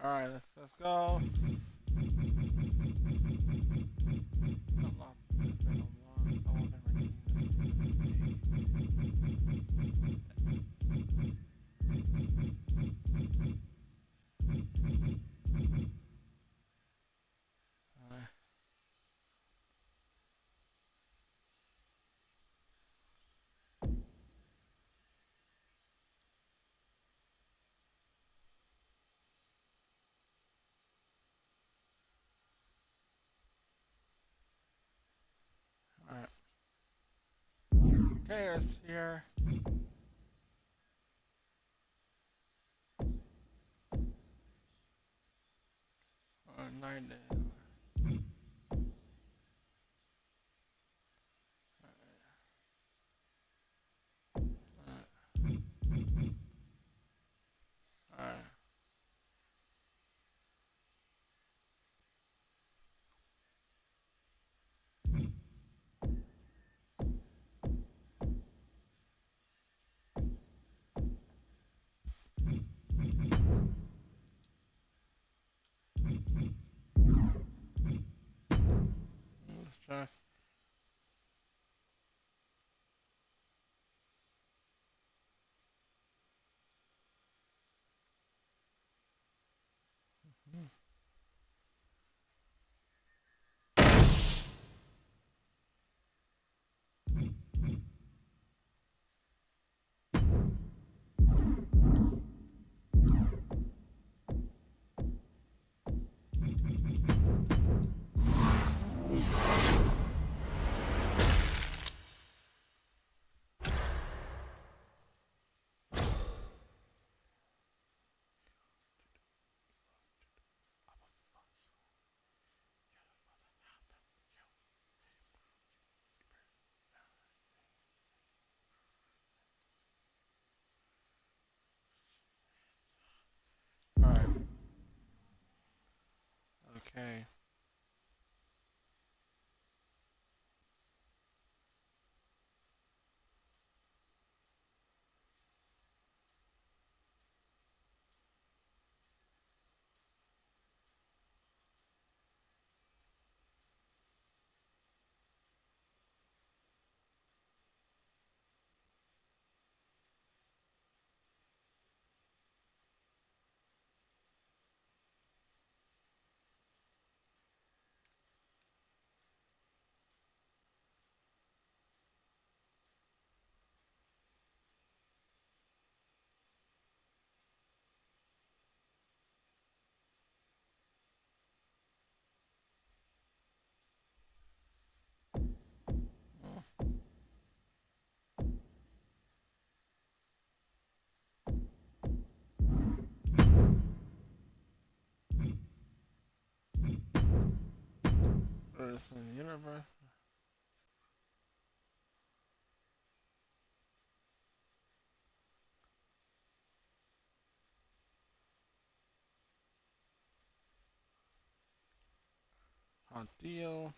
Alright, let's go. Alright. Okay, it's here. 9 days. Alright. Let's try. Alright. Okay. Earth and the universe. Hot deal.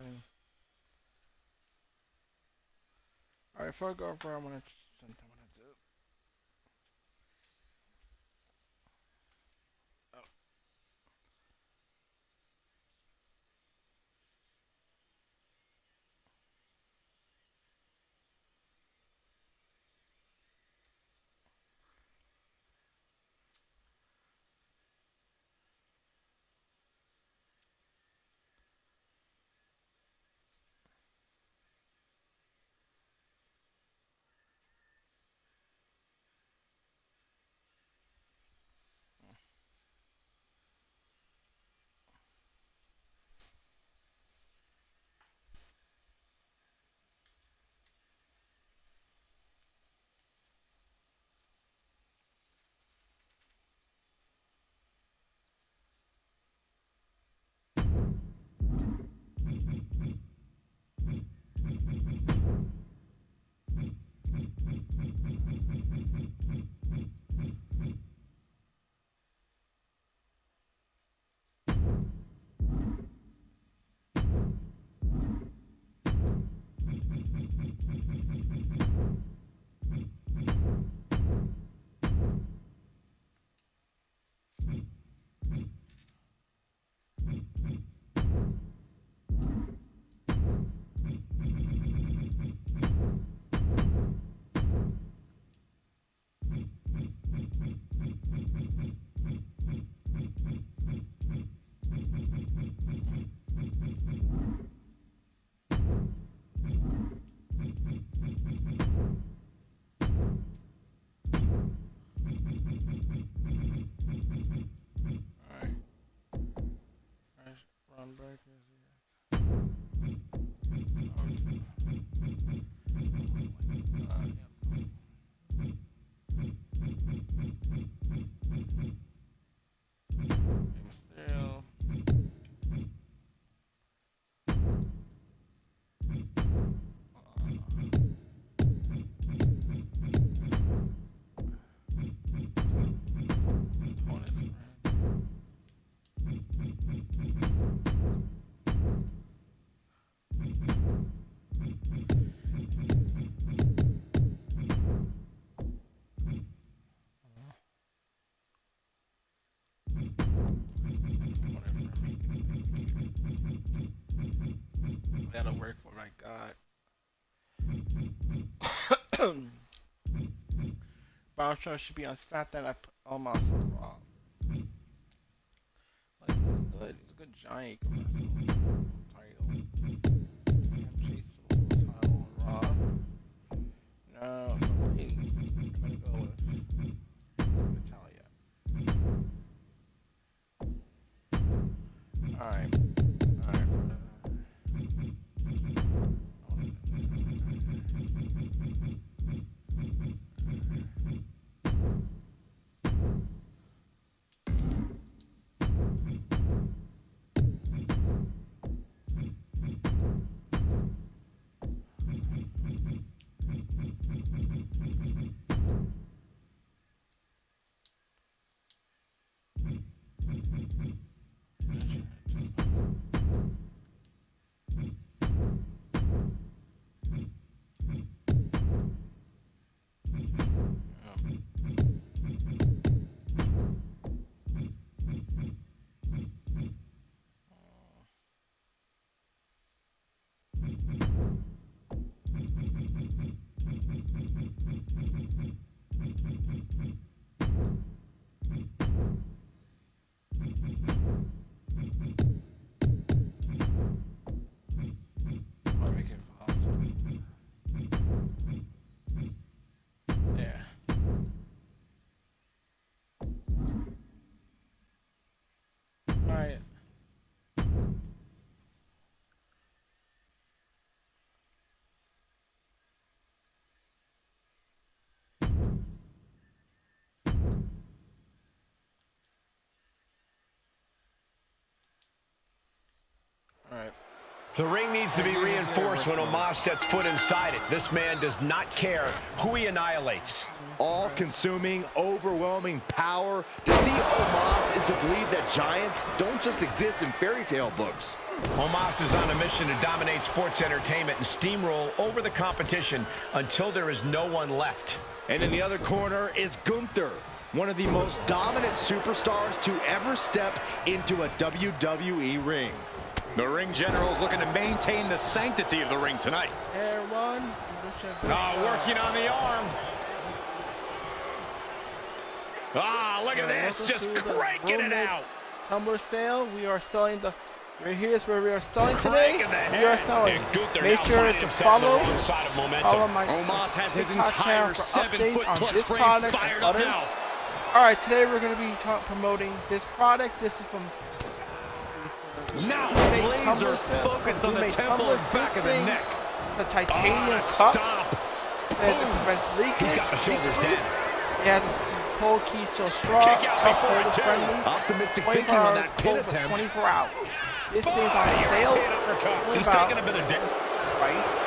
Okay. Alright, before I go over, I'm gonna send them what I do. Oh. breakers. Still. That'll work for my God. Biometrics should be on SmackDown. I put almost Raw. Like, he's good. He's a good giant. Title. I'm chasing the title on Raw. No, please. I'm gonna go with Natalia. Alright. Alright. The ring needs to be reinforced when Omos sets foot inside it. This man does not care who he annihilates. All-consuming, overwhelming power. To see Omos is to believe that giants don't just exist in fairy tale books. Omos is on a mission to dominate sports entertainment and steamroll over the competition until there is no one left. And in the other corner is Gunther, one of the most dominant superstars to ever step into a WWE ring. The ring general is looking to maintain the sanctity of the ring tonight. Hey everyone. Working on the arm. Look at this, just cranking it out. Tumbler sale. We are selling the. Here's where we are selling today. We are selling. Make sure to follow my Omos has his entire 7-foot-plus frame fired up now. All right, today we're going to be promoting this product. This is from. Now laser focused on the temple and back of the neck. It's a titanium cup. It prevents leakage. He's got the shoulders down. It has a cold key still strong. Kick out before it, friendly. Optimistic thinking on that pin attempt. 24 hours. This thing's on sale. He's taking a bit of dip. Price.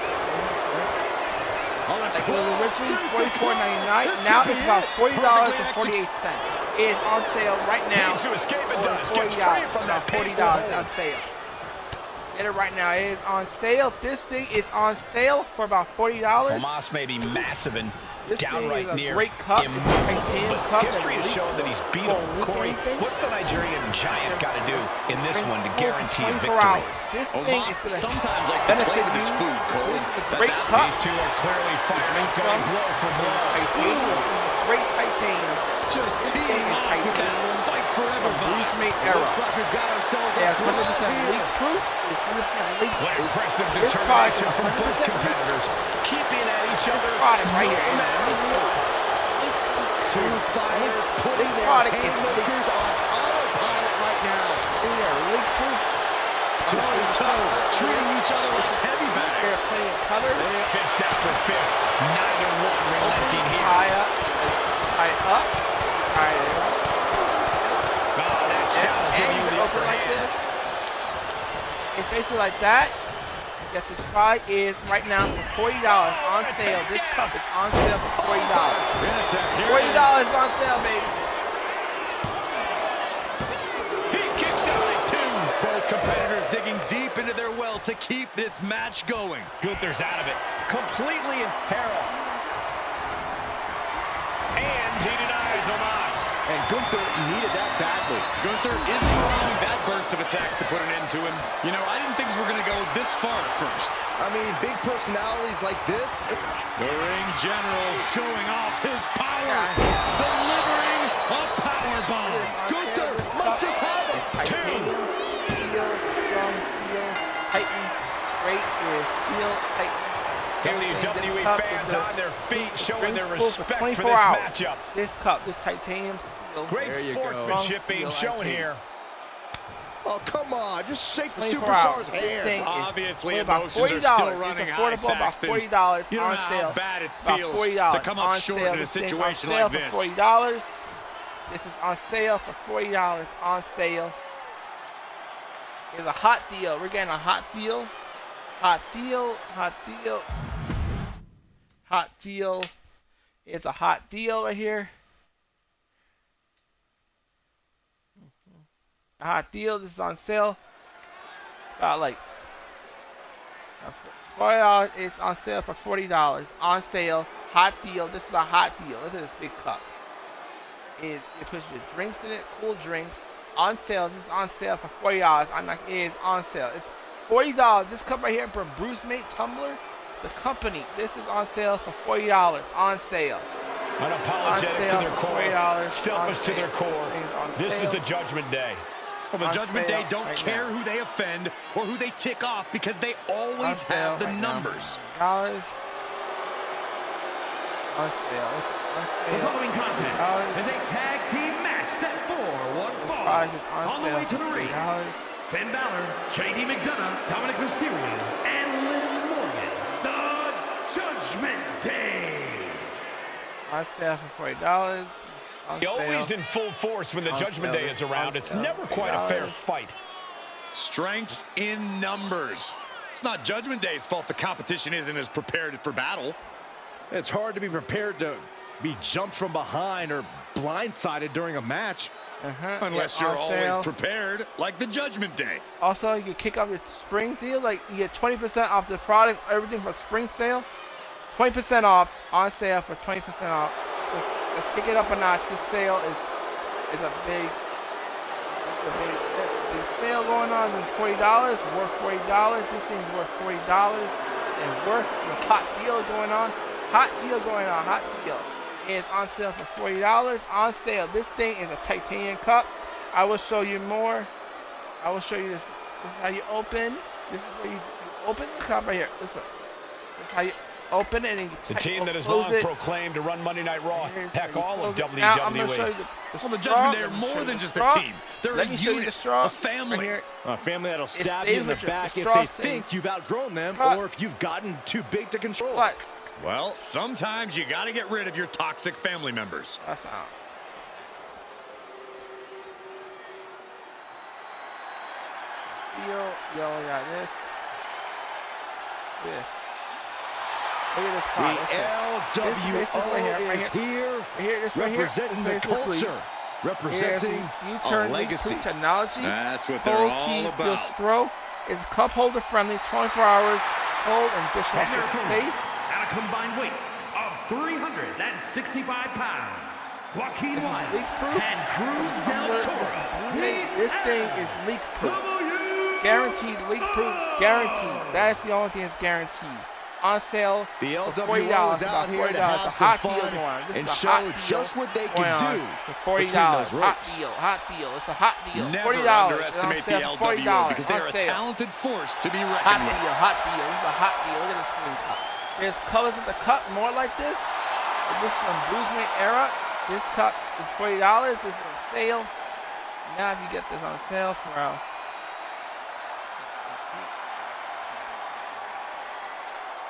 Like it was originally $44.99. Now it's about $40.48. It is on sale right now for $40. About $40 on sale. Get it right now. It is on sale. This thing is on sale for about $40. Omos may be massive and this downright thing is a near great cup. It's a titanium cup. History has shown that he's beat him. Corey, what's the Nigerian giant got to do in this one to guarantee a victory? This thing is sometimes likes to play with his food, Corey. Great cup. These two are clearly firing, going blow for blow. Great titanium. Just teeing off with that fight forever Mate era. Looks like we've got ourselves it has 100% leak proof. It's 100% leak proof. What impressive determination from both competitors, keeping at each other. This product right here is leak proof. Two fighters putting their haymakers on autopilot right now. Leak proof. toe-to-toe, treating each other like heavy bags. They're playing colors. Fist after fist. Neither one relenting here. Tie up. Tie up. Tie it up. Oh, that shot will give you the open upper like hand. this. It's basically like that. Get this try is right now for $40 on sale. This cup is on sale for $40. $40 on sale, baby. He kicks out at 2. Both competitors digging deep into their well to keep this match going. Gunther's out of it. Completely in peril. And he denies Omos. And Gunther needed that badly. Gunther isn't allowing that burst of attacks to put an end to him. You know, I didn't think we were going to go this far at first. I mean, big personalities like this. The ring general showing off his power. Delivering a powerbomb. Gunther must just have it. Titanium, steel, strong steel, Titan, great is steel, Titan. WWE fans on their feet showing their respect for this matchup. This cup, this titanium steel. Great sportsmanship being shown here. Oh, come on. Just shake the 24 superstar's hours. This hand. thing Obviously, is about emotions $40. are still running high, It's affordable, about Saxton. $40 You don't on know how sale. bad it About feels $40 to come up on short sale. in a This thing situation on sale like this. for $40. This is on sale for $40 on sale. It's a hot deal. We're getting a hot deal. Hot deal. Hot deal. Hot deal. It's a hot deal right here. A hot deal. This is on sale. About like $40. It's on sale for $40. On sale. Hot deal. This is a hot deal. Look at this big cup. It puts your drinks in it. Cool drinks. On sale. This is on sale for $40. It is on sale. It's $40. This cup right here for Bruce Mate Tumbler. The company. This is on sale for $40. On sale. Unapologetic to their core. Selfish to their core. This is the Judgment Day. Well, the Judgment Day don't care who they offend or who they tick off because they always have the numbers. $40. On sale. The following contest is a tag team match set for one fall. On the way to the ring, Finn Balor, JD McDonough, Dominic Mysterio, and Liv Morgan, the Judgment Day. On sale for $40. Always in full force when the Judgment Day is around. It's never quite a fair fight. Strength in numbers. It's not Judgment Day's fault the competition isn't as prepared for battle. It's hard to be prepared to be jumped from behind or blindsided during a match. Unless you're always prepared, like the Judgment Day. Also, you can kick off your spring deal. Like, you get 20% off the product, everything for spring sale. 20% off, on sale for 20% off. Let's kick it up a notch. This sale is a big sale going on. It's $40, worth $40. This thing's worth $40 and worth the hot deal going on. Hot deal going on. Hot deal. It's on sale for $40. On sale. This thing is a titanium cup. I will show you more. I will show you this. This is how you open. This is where you open the cup right here. Listen. This is how you open it and you the team that is long proclaimed to run Monday Night Raw. Heck, all of WWE. Now I'm going to show you the Judgment Day are more than just a team. They're a unit, a family. Right a family that'll stab you in the back if they think you've outgrown them or if you've gotten too big to control. Well, sometimes you got to get rid of your toxic family members. That's out. Yo, we got this. Look at this The LWO is here representing the culture, representing a legacy. Technology. That's what they're all about. Throw is cup holder friendly, 24 hours, hold and dishwasher safe. At a combined weight of 365 pounds, Joaquin Wilde and Cruz del Toro. This thing is leak proof. Guaranteed leak proof. Guaranteed. That's the only thing that's guaranteed. On sale. The LWO is out here to have some fun and show just what they can do for $40. Hot deal. It's a hot deal. Never $40. underestimate the LWO because they are a talented force to be reckoned with. Hot deal. This is a hot deal. Look at this screen cup. There's colors of the cup more like this. This is from Bruce Mate era. This cup is $40. This is on sale. Now if you get this on sale for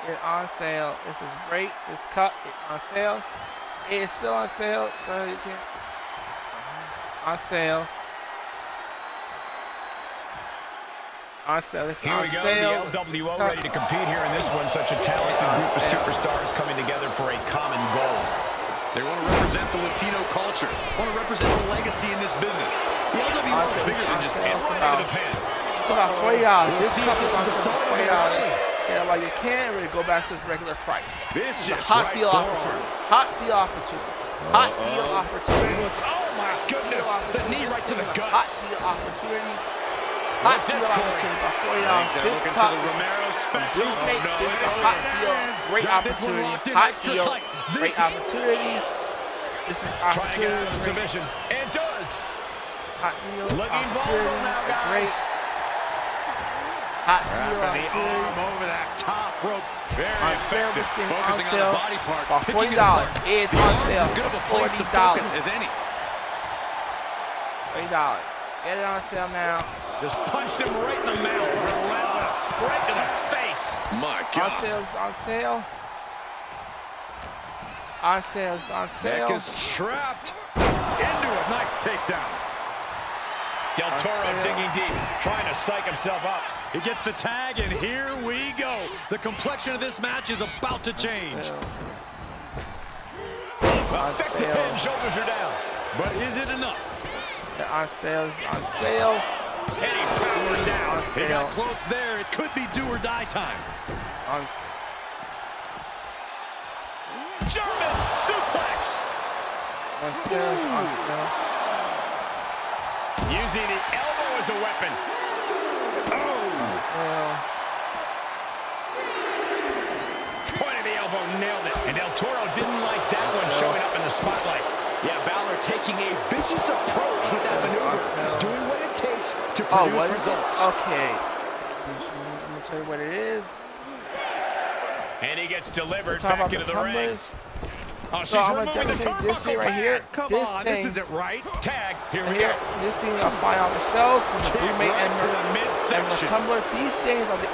is on sale. This is great. This cut is on sale. It is still on sale. On sale. On sale. This is here on we go. sale. The LWO ready to compete here in this one. Such a talented group of superstars coming together for a common goal. They want to represent the Latino culture. Want to represent a legacy in this business. The LWO is bigger than just right into the pin. It's about $40. This cup is on sale for $40. Yeah, while you can't really go back to its regular price. This is a hot deal opportunity. Hot deal opportunity. Hot deal opportunity. Oh my goodness! The knee right to the gut. Hot deal opportunity. Hot deal opportunity for $40. This cup, Bruce Nate, this is a hot deal. Great opportunity. Hot deal. Great opportunity. This is opportunity. Submission. And does. Hot deal. Looking vulnerable now, guys. Great. Hot deal Wrapping the opportunity. arm over that top rope. Very On sale, effective. this thing on Focusing on sale the body part. for picking it $40. apart. It's The on arm's sale as good of a for place to $40. focus as any. $40. Get it on sale now. Just punched him right in the mouth. Relentless. Right to the face. My On God. sale, it's on sale. On sale, it's on sale. Neck is trapped. Into a nice takedown. Del Toro digging deep, trying to psych himself up. He gets the tag, and here we go. The complexion of this match is about to change. Effective pin, shoulders are down. But is it enough? On sale, it's on sale. And he powers down. On He got sale. close there. It could be do or die time. On German suplex. sale, it's on sale. Using the elbow as a weapon. Point of the elbow, nailed it. And Del Toro didn't like that one showing up in the spotlight. Yeah, Balor taking a vicious approach with that maneuver, doing what it takes to produce results. Okay. Let me tell you what it is. And he gets delivered Talk back about into the the ring. tumblers. Oh, she's So I'm gonna removing the demonstrate this thing turnbuckle right here. pad. Come This on, thing. this isn't right. Tag, here we Here, go. this thing I'll find on the shelves from the Brewmate Right and to the Emerald midsection. Tumbler. These things are the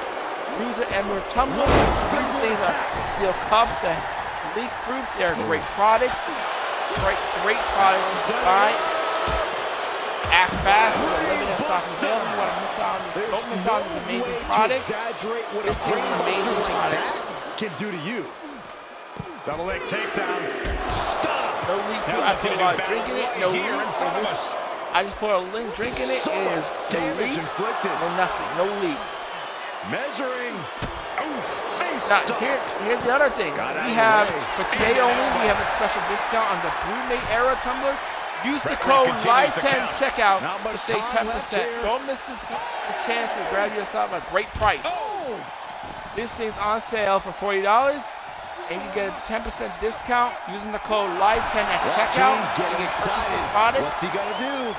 Cruiser Emerald Tumbler. These things are steel cups that leak proof. They're great products. Great products to buy. Act fast. We're limited stock available. You want to miss out on this? Don't miss out on this amazing product. Exaggerate what This thing is an amazing product. can do to you. Double leg takedown. Stop. No leak proof. I put a lot of drink in it. No leak. here in front of us. I just put a little drink in it. It is no Damage leak. inflicted. No nothing. No leaks. Measuring. Oof. Face Now, stop. here's the other thing. Got out We of the have, way. for today only, we have a special discount on the Brewmate Era Tumbler. Use the Referee code continues the LIVE10 count. checkout Not to much save time left 10%. here. Don't miss this chance to grab yourself a great price. Oh. This thing's on sale for $40, and you get a 10% discount using the code LIVE10 at checkout. Getting excited. Product. What's he gonna do?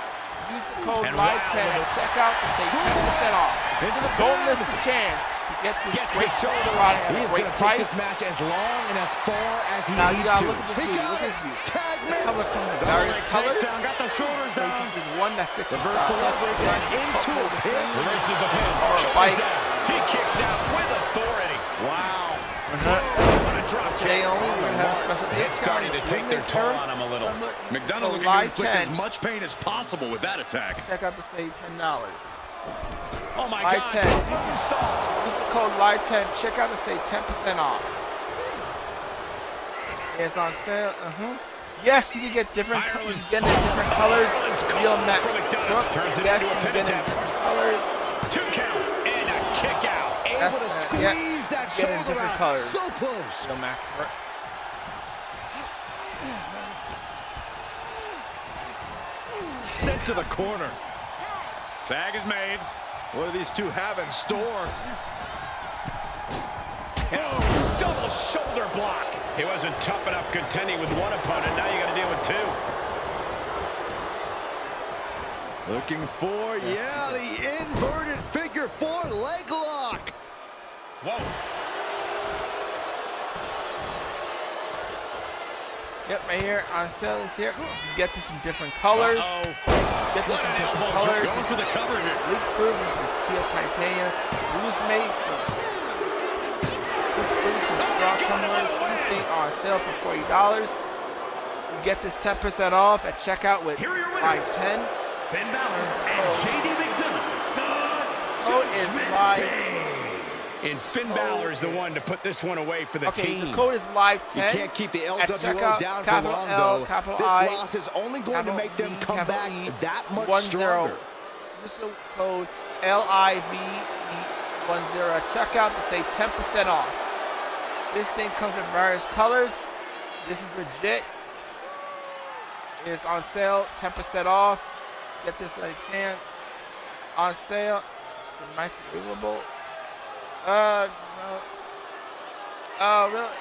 Use the code And LIVE10 at checkout to save 10% off. Into the Don't pin. miss the chance to get this Gets great the shoulder product He at a is great gonna take price. this match as long and as far as he Now you needs gotta to. look at this He view. got Look at it. this view. Tag This man. tumbler comes in Double various leg colors. takedown. Got the shoulders So down. there's one that fits the Reverse the style. leverage and into a pin. Reverses the pin. Or a Shoulders bite. down. He kicks out with authority. Wow. Uh-huh. What a drop Today kick. only, we're gonna have a special It's discount. starting to take their toll on him a little. McDonough looking to Live inflict 10. as much pain as possible with that attack. Check out to save $10. Oh my Live God. 10. Moonsault. Use the code LIVE10. Check out to save 10% off. It's on sale. Yes, you can get different. You can get it in different colors. Ireland's Feel calling that. for McDonough. Turns it Yes, into a you pin can get it in attempt. different colors. 2 count and a kick out. Able to That's- squeeze yeah. that Get it in shoulder different out. colors. So close. Feel Mac. Sent to the corner. Tag is made. What do these two have in store? Oh, double shoulder block. He wasn't tough enough contending with one opponent. Now you got to deal with 2. Looking for, yeah, the inverted figure 4 leg lock. Whoa. Yep, right here on sale this here. You can get this in different colors. Get this in different colors. Going for the cover here. Leak proof. This is steel titanium. Loose mate. Raw tumblers. This thing on sale for $40. You get this 10% off at checkout with Live 10. Finn Balor and JD McDonough. Code is Live. And Finn Balor is the one to put this one away for the team. The code is Live 10. You can't keep the LWO checkout, down for long, L, though. capital This I, loss is only going to make them come back that much 10. stronger. This is code LIVE10 at checkout to say 10% off. This thing comes in various colors. This is legit. It's on sale, 10% off. Get this at a chance. On sale. It's microwavable. No. Oh, really?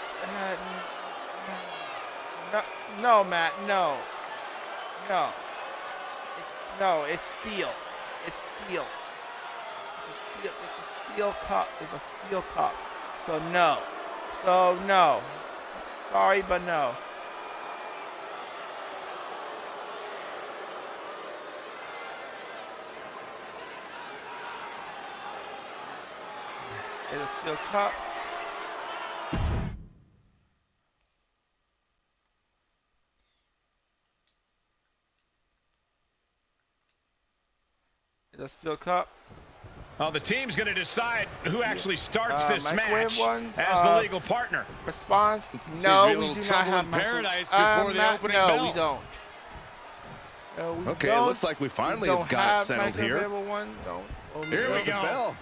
No, Matt. No. It's steel. It's steel. It's a steel cup. It's a steel cup. So no. Sorry, but no. It's a steel cup. It's a steel cup. Well, the team's going to decide who actually starts this match ones, as the legal partner. Response: No, we do not have paradise before the opening no, bell. we don't. No, we Okay, don't. it looks like we finally have got it settled here. Here we go.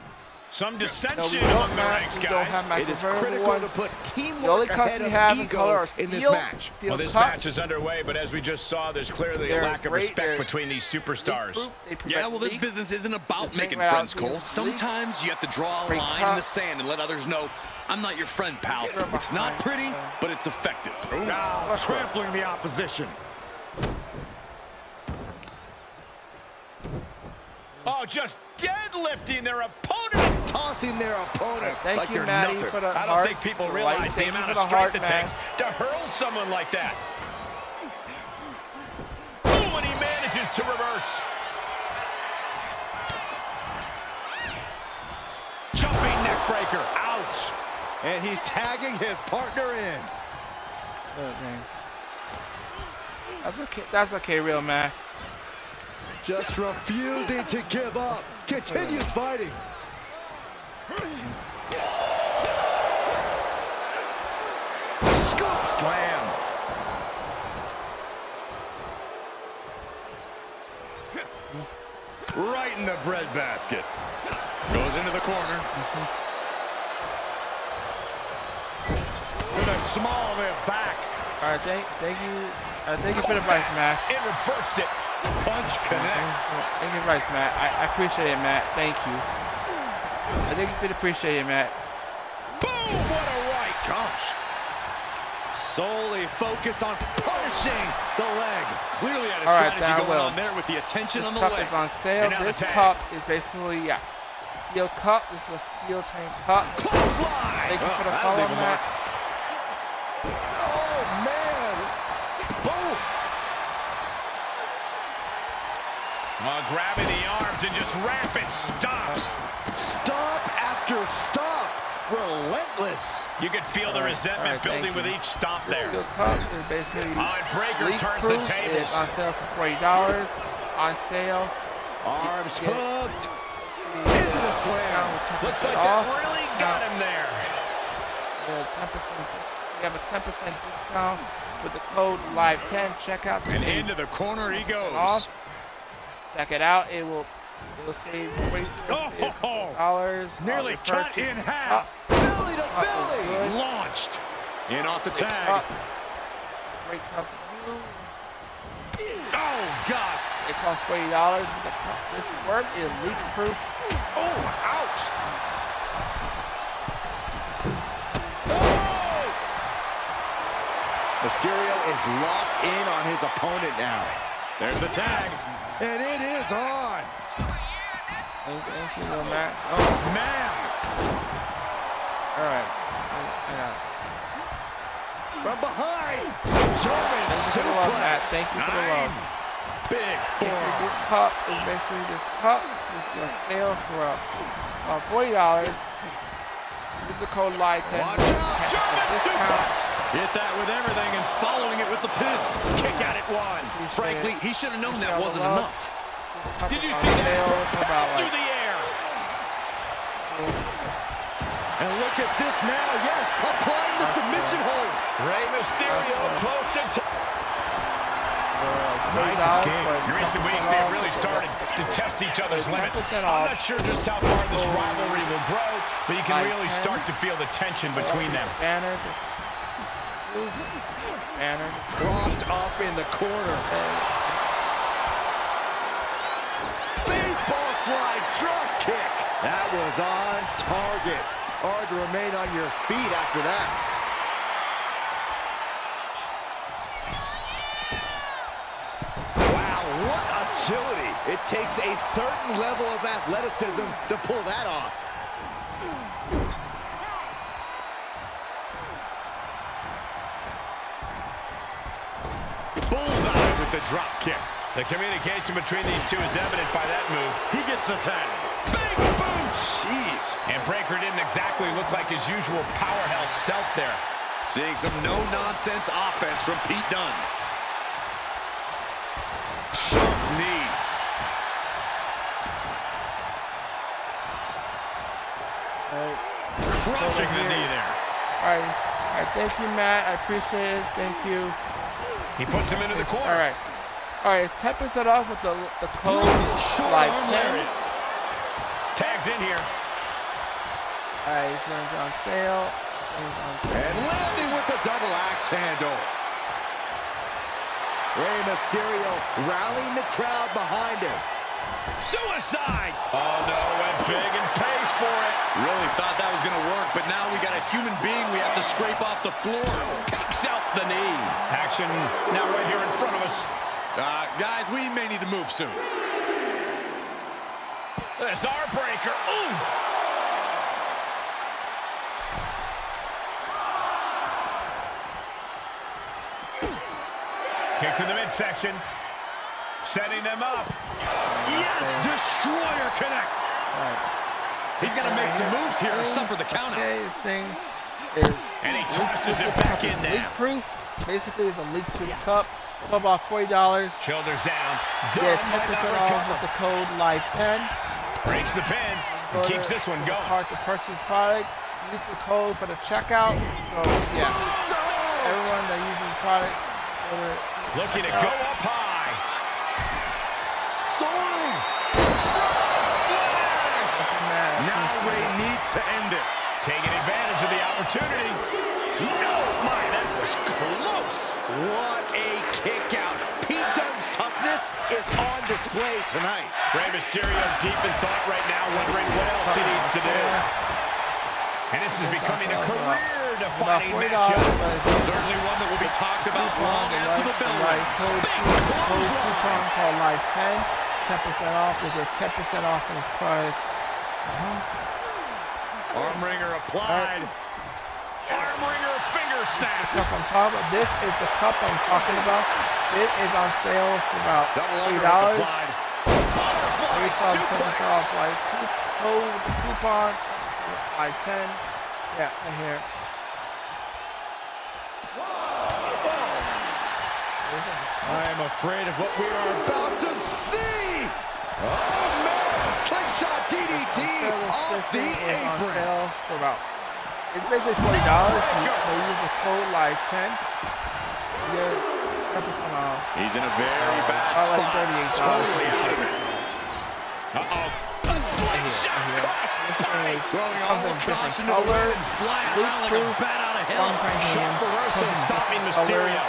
Some dissension no, among the ranks, guys. It is critical to put teamwork ahead of ego in this match. Well, this match is underway, but as we just saw, there's clearly a lack of respect between these superstars. Yeah, well, this business isn't about making friends, Cole. Sometimes you have to draw a line in the sand and let others know, I'm not your friend, pal. It's not pretty, but it's effective. Now, trampling the opposition. Oh, just deadlifting their opponent. Tossing their opponent Thank like you, they're Maddie, nothing. for the I don't think people realize the amount of strength it takes to hurl someone like that. Oh, and he manages to reverse. Jumping neck breaker. Ouch. And he's tagging his partner in. That's okay, real man. Just refusing to give up. Continues fighting. Scoop slam. Right in the breadbasket. Goes into the corner. To the small of it back. All right, thank you. Thank you for the advice, Matt. It reversed it. Punch connects. Thank you for the advice, Matt. I appreciate it, Matt. Thank you. I think you appreciate it, Matt. Boom! What a right. Gosh. Solely focused on punishing the leg. Clearly had a All right, strategy going on there with the attention on the leg. This cup is on sale. This cup is basically, steel cup. This is a steel chain cup. Clothesline. Thank you for the follow, Matt. Oh, man. Boom. Grabbing the arms and just rapid stops. Stop after stop. Relentless. You could feel the resentment building with each stomp there. Steel cup is basically Breaker turns the tables. It's on sale for $40. On sale. Arms hooked. Into the slam. Looks like that really got him there. We have a 10% discount with the code LIVE10. Checkout. And into the corner he goes. Off. Check it out. It will save $40. Nearly cut in half. Belly to belly. Launched. In off the tag. Great cup to use. Oh, God. It costs $40. This work is leak proof. Oh, ouch. Mysterio is locked in on his opponent now. There's the tag. And it is on. Thank you, little Matt. Oh, man. All right. From behind. German suplex. Thank you for the love. Big forearm. This cup is basically this cup. This is a sale for $40. Use the code LIVE10. German suplex. Hit that with everything and following it with the pin. Kick out at one. Frankly, he should have known that wasn't enough. Did you see that? Propelled through the air. And look at this now. Yes, applying the submission hold. Rey Mysterio close to nice escape. In recent weeks, they've really started to test each other's limits. I'm not sure just how far this rivalry will grow, but you can really start to feel the tension between them. Banner. Propped up in the corner. Baseball slide drop kick. That was on target. Hard to remain on your feet after that. Wow, what agility. It takes a certain level of athleticism to pull that off. Bullseye with the drop kick. The communication between these two is evident by that move. He gets the tag. Big boot! Jeez. And Breaker didn't exactly look like his usual powerhouse self there. Seeing some no-nonsense offense from Pete Dunne. Sharp knee. Crushing the knee there. All right, thank you, Matt. I appreciate it. Thank you. He puts him into the corner. All right, it's 10% off with the code like 10. Tags in here. All right, it's on sale. And landing with the double axe handle. Rey Mysterio rallying the crowd behind him. Suicide! Oh no, went big and pays for it. Really thought that was going to work, but now we got a human being we have to scrape off the floor. Takes out the knee. Action now right here in front of us. Guys, we may need to move soon. There's our breaker. Ooh! Kick to the midsection. Setting them up. Yes, Destroyer connects. He's got to make some moves here to suffer the count out. And he tosses it back in now. Leak-proof. Basically, it's a leak-proof cup. For about $40. Shoulders down. Get 10% off with the code LIVE10. Breaks the pin. Keeps this one going. Hard to purchase product. Use the code for the checkout. So yeah, everyone that uses the product. Looking to go up high. Soaring. Splash. Now Rey needs to end this. Taking advantage of the opportunity. No, my, that was close. What a kick out. Pete Dunne's toughness is on display tonight. Rey Mysterio deep in thought right now, wondering what else he needs to do. And this is becoming a career-defining matchup. Certainly one that will be talked about long after the bell rings. Big coupon called LIVE10. 10% off. We'll get 10% off in this product. Arm wringer applied. Arm wringer finger snap. Cup on top. This is the cup I'm talking about. It is on sale for about $3. Butterfly suplex. Off like code with the coupon. Like 10. Yeah, right here. I am afraid of what we are about to see. Oh man, slingshot DDT off the apron. For about, it's basically $40. You use the code LIVE10. You get 10% off. He's in a very bad spot. Totally out of it. Uh-oh. A slingshot cross body. Throwing all the caution to the wind and flying around like a bat out of hell. Sharp reversal stopping Mysterio.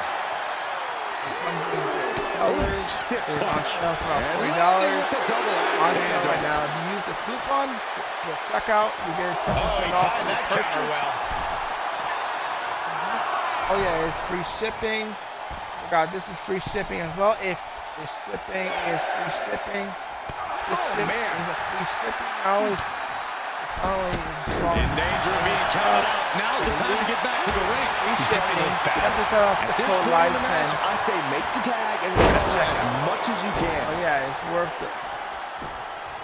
Stiff is on punch. sale for about $40. With the double On axe sale right now. If you use the coupon for checkout, you get 10% off timed the that counter purchase. well. Oh yeah, it's free shipping. Oh God, this is free shipping as well. If the shipping is free shipping, man. is a free shipping. Only In danger of being counted out. Now's the time to get back to the ring. Free shipping. 10% off the code LIVE10. I say make the tag and recover as much as you can. Oh yeah, it's worth it.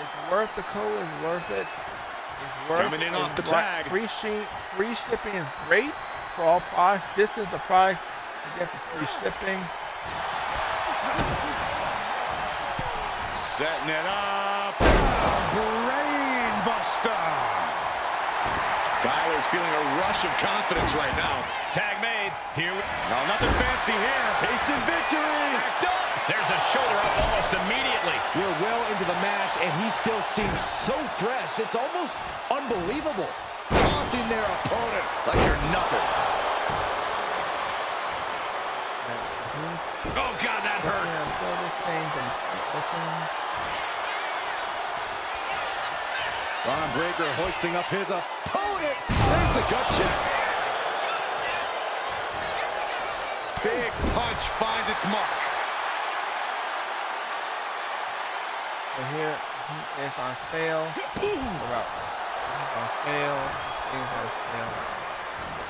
It's worth the code. It's worth it. It's worth Coming in off the right. tag. Free shipping is great. for all products. This is the product you get for free shipping. Setting it up. Brain buster. Tyler's feeling a rush of confidence right now. Tag made. Here we No, nothing fancy here. Tasted victory. backed up. There's a shoulder up almost immediately. We're well into the match, and he still seems so fresh. It's almost unbelievable. Tossing their opponent like they're nothing. Oh, God, that hurt. Yeah, so this thing can open. Ron Breakker hoisting up his opponent. There's the gut check. Big punch finds its mark. So here it's on sale. This is on sale. This is on sale.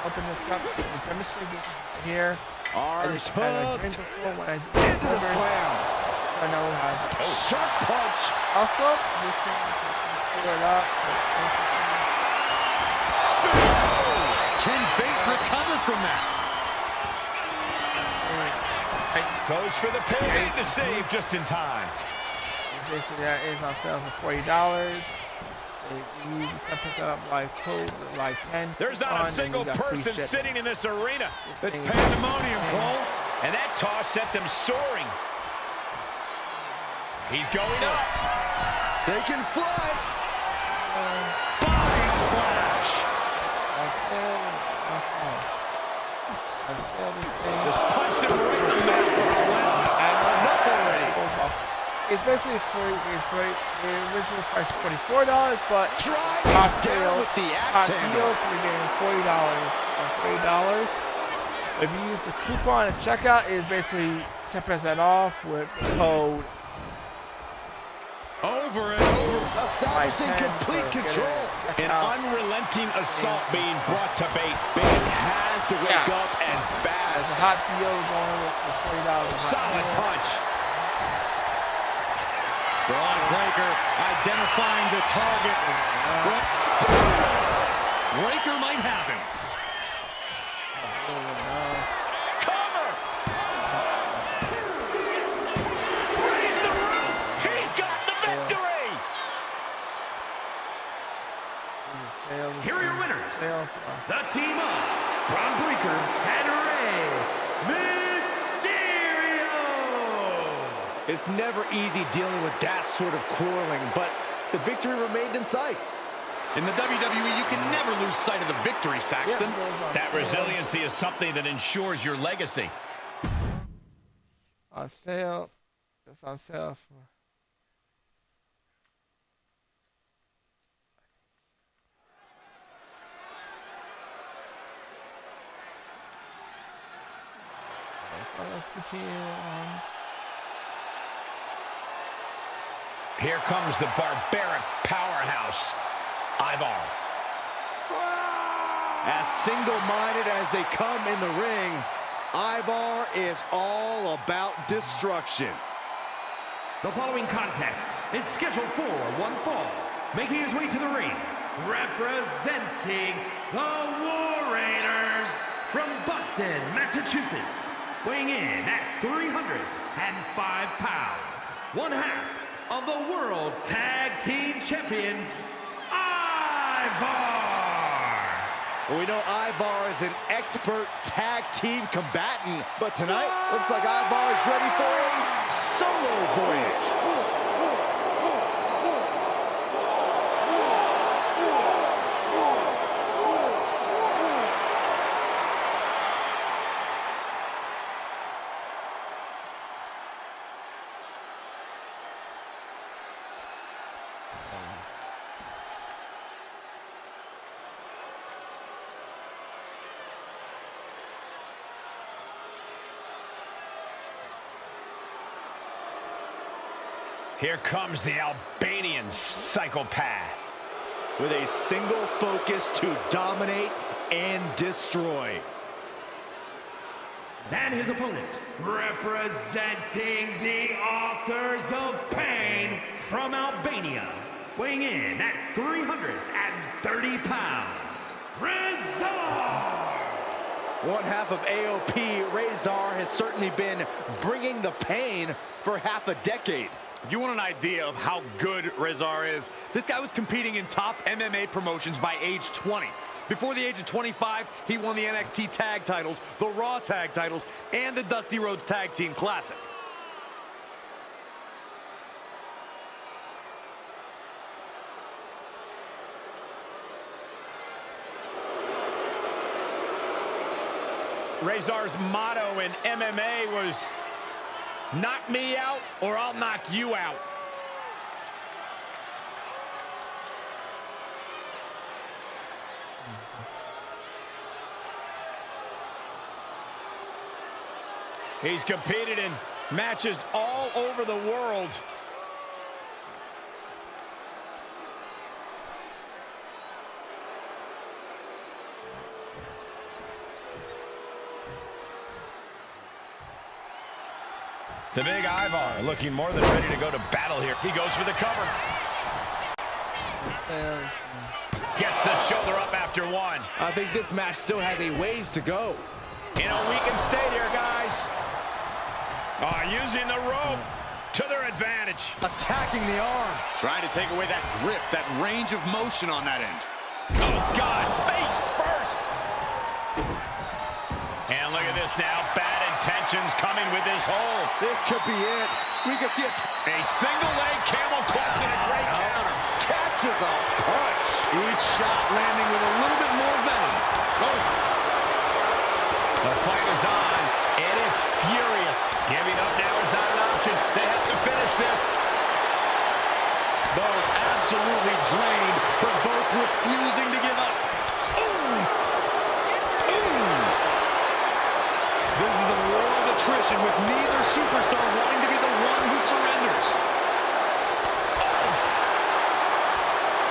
Open this cup. Demonstrate this here. Arms hooked into the slam. I know how. Sharp punch. Also, this thing pull it up. Can Bate recover from that? Goes for the pin. Made the save just in time. Basically, that is on sale for $40. You use 10% up by code like 10. There's not a single person sitting in this arena. It's pandemonium, Cole. And that toss set them soaring. He's going up. Taking flight. Body splash. I feel this thing. Just punched him right in the mouth. Enough already. It's basically free. It's free. The original price is $44, but Drive hot down sale, with the hot axe handle. deals, we're getting $40 or $40. If you use the coupon at checkout, it's basically 10% off with the code. Over and over. Establishing complete control. An unrelenting assault being brought to Bate. Bate has to wake up and There's a fast. hot deal going with $40. Solid punch. Braun Breakker identifying the target. Breakker might have him. Cover. Raise the roof. He's got the victory. Here are your winners. The team of Braun Breakker and Rey Mysterio. It's never easy dealing with that sort of quarreling, but the victory remained in sight. In the WWE, you can never lose sight of the victory, Saxton. That resiliency is something that ensures your legacy. On sale. It's on sale for. So let's continue on. Here comes the barbaric powerhouse, Ivar. As single-minded as they come in the ring, Ivar is all about destruction. The following contest is scheduled for one fall. Making his way to the ring, representing the War Raiders from Boston, Massachusetts. Weighing in at 305 pounds, one half of the World Tag Team Champions, Ivar! Well, we know Ivar is an expert tag team combatant, but tonight looks like Ivar is ready for a solo voyage. Here comes the Albanian psychopath. With a single focus to dominate and destroy. And his opponent, representing the Authors of Pain from Albania, weighing in at 330 pounds, Rizar! One half of AOP, Razor, has certainly been bringing the pain for half a decade. If you want an idea of how good Razor is, this guy was competing in top MMA promotions by age 20. Before the age of 25, he won the NXT Tag Titles, the Raw Tag Titles, and the Dusty Rhodes Tag Team Classic. Razor's motto in MMA was, knock me out or I'll knock you out. He's competed in matches all over the world. The big Ivar looking more than ready to go to battle here. He goes for the cover. Gets the shoulder up after one. I think this match still has a ways to go. In a weakened state here, guys. Using the rope to their advantage. Attacking the arm. Trying to take away that grip, that range of motion on that end. Oh, God, face first. And look at this now. Bad intentions coming with this hold. This could be it. We could see a single leg camel clutch and a great counter. Catches a punch. Each shot landing with a little bit more venom. Oh. The fight is on, and it's furious. Giving up now is not an option. They have to finish this. Both absolutely drained, but both refusing to give up. Ooh. Ooh. This is a war of attrition with neither superstar wanting to be the one who surrenders. Oh.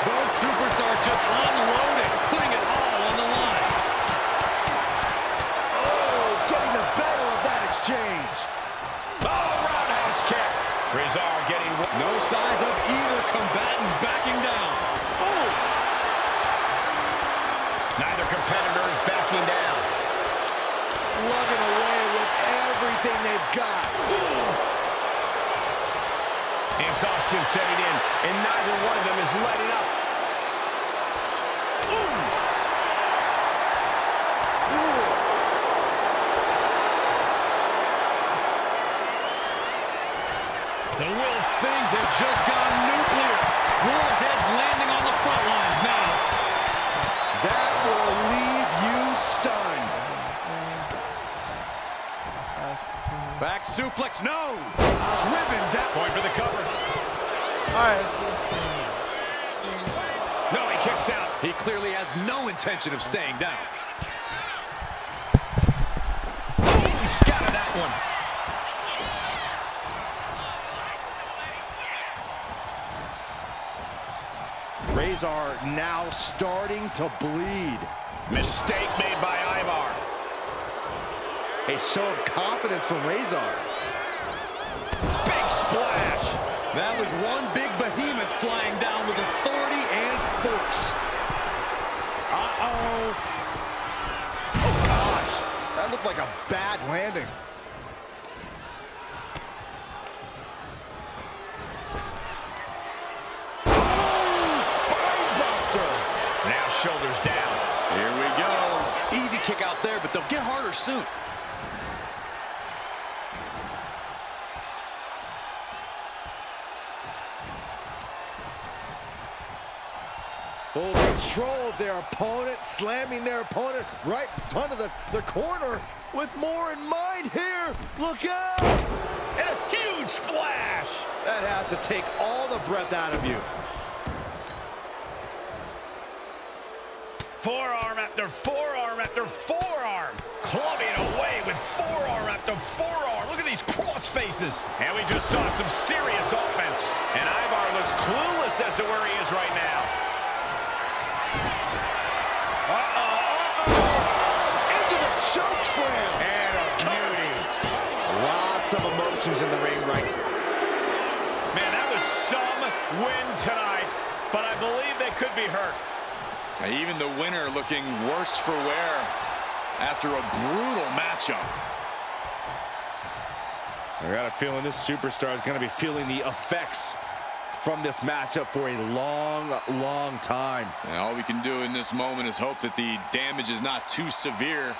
Both superstars just unloading, putting it all on the line. Oh, getting the better of that exchange. Oh, roundhouse kick. Razor getting no signs of either combatant backing down. Oh. Neither competitor is backing down. Slugging away with everything they've got. Exhaustion setting in, and neither one of them is letting up. The will things have just gone nuclear. Warheads landing on the front lines now. That will leave you stunned. Back suplex, no. Driven down. Point for the cover. No, he kicks out. He clearly has no intention of staying down. He scattered that one. Razor now starting to bleed. Mistake made by Ivar. A show of confidence from Razor. Big splash. That was one big behemoth flying down with authority and force. Uh-oh. Oh, gosh. That looked like a bad landing. Shoulders down. Here we go. Easy kick out there, but they'll get harder soon. Full control of their opponent, slamming their opponent right in front of the corner with more in mind here. Look out! And a huge splash. That has to take all the breath out of you. Forearm after forearm after forearm. Clubbing away with forearm after forearm. Look at these cross faces. And we just saw some serious offense. And Ivar looks clueless as to where he is right now. Into the choke slam. And a beauty. Lots of emotions in the ring right now. Man, that was some win tonight. But I believe they could be hurt. Even the winner looking worse for wear after a brutal matchup. I got a feeling this superstar is going to be feeling the effects from this matchup for a long, long time. And all we can do in this moment is hope that the damage is not too severe.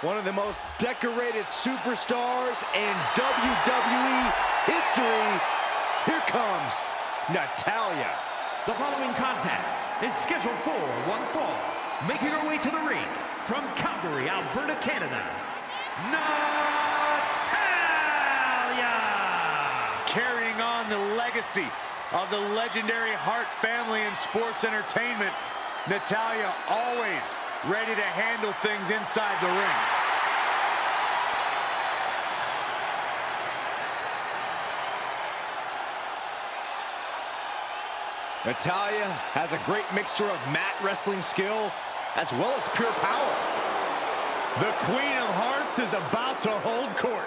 One of the most decorated superstars in WWE history. Here comes Natalya. The following contest is scheduled for one fall. Making her way to the ring from Calgary, Alberta, Canada, Natalya! Carrying on the legacy of the legendary Hart family in sports entertainment, Natalya always ready to handle things inside the ring. Natalya has a great mixture of mat wrestling skill as well as pure power. The Queen of Hearts is about to hold court.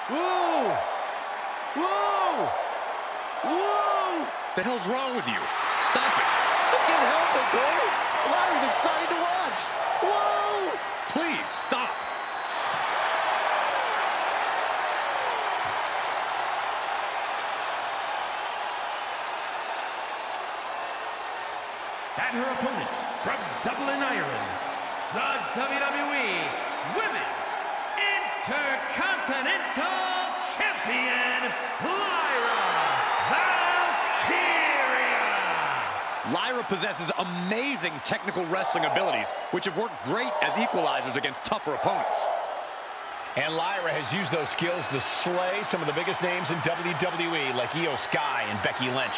Whoa! Whoa! Whoa! The hell's wrong with you? Stop it. I can't help it, Cole. Lyra's exciting to watch. Whoa! Please, stop. And her opponent from Dublin, Ireland, the WWE Women's Intercontinental Champion, Valkyria! Lyra possesses amazing technical wrestling abilities, which have worked great as equalizers against tougher opponents. And Lyra has used those skills to slay some of the biggest names in WWE, like Io Sky and Becky Lynch.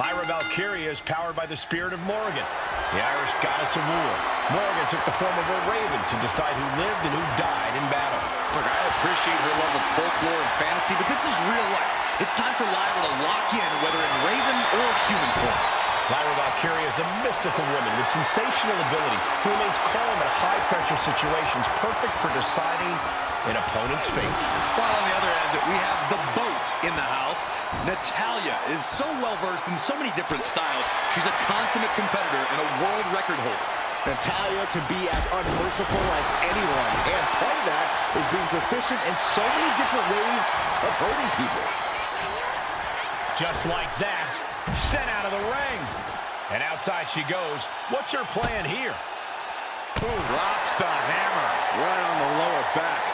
Lyra Valkyria is powered by the spirit of Morgan, the Irish goddess of war. Morgan took the form of a raven to decide who lived and who died in battle. Look, I appreciate her love of folklore and fantasy, but this is real life. It's time for Lyra to lock in, whether in raven or human form. Lyra Valkyria is a mystical woman with sensational ability who remains calm in high-pressure situations, perfect for deciding an opponent's fate. While on the other end, we have the boat in the house. Natalya is so well-versed in so many different styles. She's a consummate competitor and a world record holder. Natalya can be as unmerciful as anyone, and part of that is being proficient in so many different ways of hurting people. Just like that, sent out of the ring. And outside she goes. What's her plan here? Drops the hammer Right on the lower back.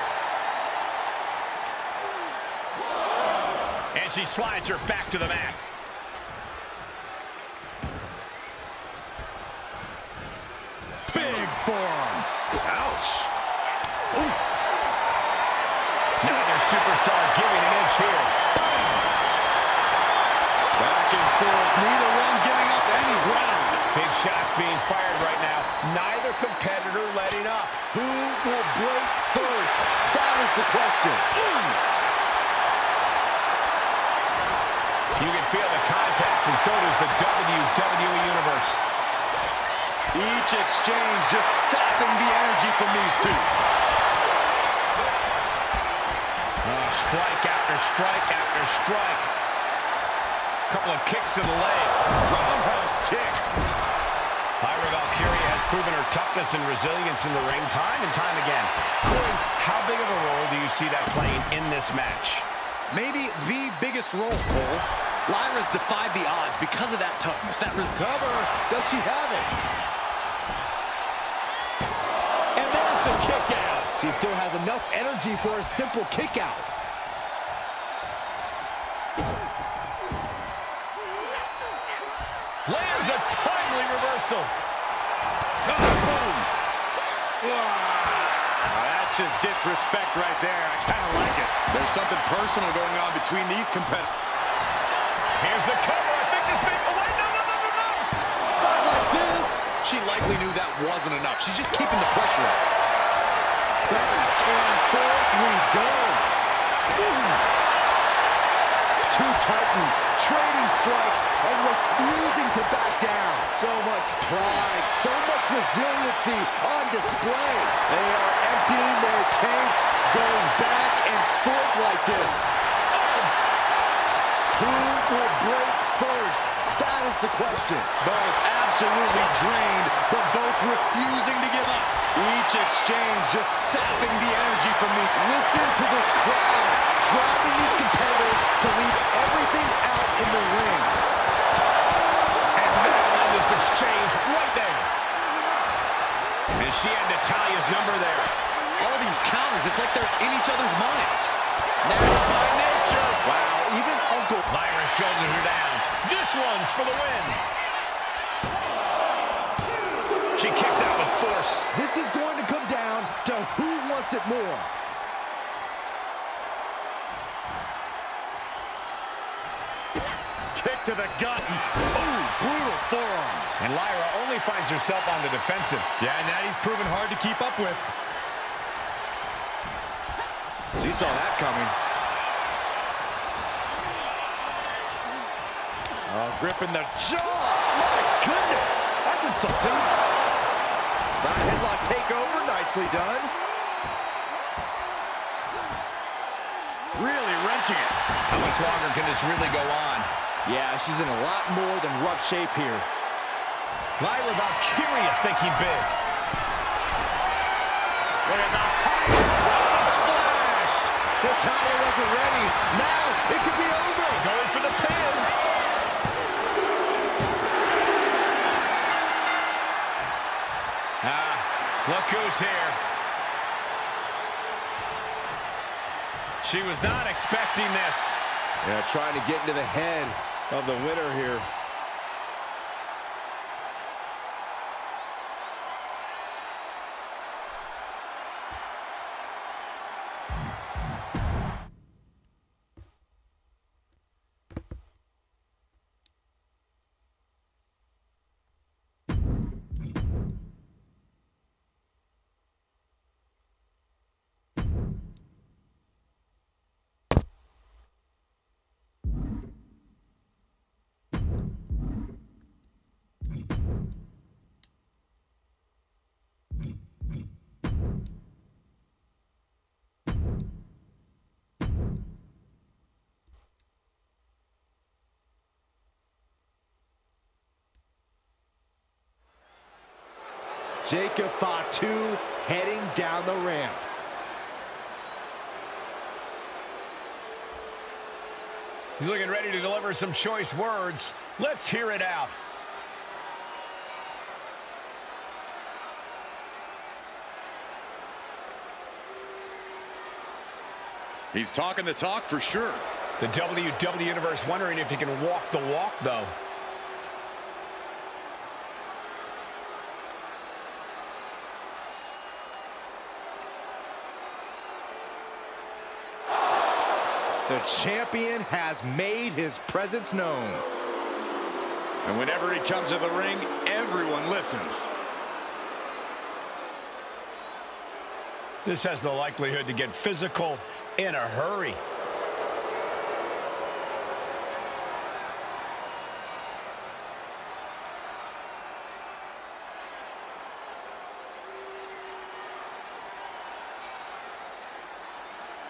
and she slides her back to the mat. Big forearm. Ouch. Oof. Neither superstar giving an inch here. Back and forth, neither one giving up any ground. Big shots being fired right now. Neither competitor letting up. Who will break first? That is the question. You can feel the contact, and so does the WWE Universe. Each exchange just sapping the energy from these two. Strike after strike after strike. Couple of kicks to the leg. Roundhouse kick. Lyra Valkyria has proven her toughness and resilience in the ring time and time again. Corey, how big of a role do you see that playing in this match? Maybe the biggest role, Cole. Lyra's defied the odds because of that toughness. That Cover. Does she have it? And there's the kick out. She still has enough energy for a simple kick out. Lands a timely reversal. Boom. That's just disrespect right there. I kind of like it. There's something personal going on between these competitors. Here's the cover. I think this may... Oh, wait, no. Not like this. She likely knew that wasn't enough. She's just keeping the pressure up. Back and forth we go. Two titans trading strikes and refusing to back down. So much pride, so much resiliency on display. They are emptying their tanks, going back and forth like this. Who will break first? That is the question. Both absolutely drained, but both refusing to give up. Each exchange just sapping the energy from me. Listen to this crowd, driving these competitors to leave everything out in the ring. And that'll end this exchange right there. And she had Natalya's number there. All these counters, it's like they're in each other's minds. Now by nature. Wow, even Uncle Lyra shoulders her down. This one's for the win. She kicks out with force. This is going to come down to who wants it more. Kick to the gut. Ooh, brutal forearm. And Lyra only finds herself on the defensive. Yeah, now he's proven hard to keep up with. She saw that coming. Gripping the jaw. My goodness, that's insulting. Side headlock takeover, nicely done. Really wrenching it. How much longer can this really go on? Yeah, she's in a lot more than rough shape here. Lyra Valkyria thinking big. Look at the frog splash. Natalya wasn't ready. Now it could be over. Going for the pin. Look who's here. She was not expecting this. Yeah, trying to get into the head of the winner here. Jacob Fatu heading down the ramp. He's looking ready to deliver some choice words. Let's hear it out. He's talking the talk for sure. The WWE Universe wondering if he can walk the walk, though. The champion has made his presence known. And whenever he comes to the ring, everyone listens. This has the likelihood to get physical in a hurry.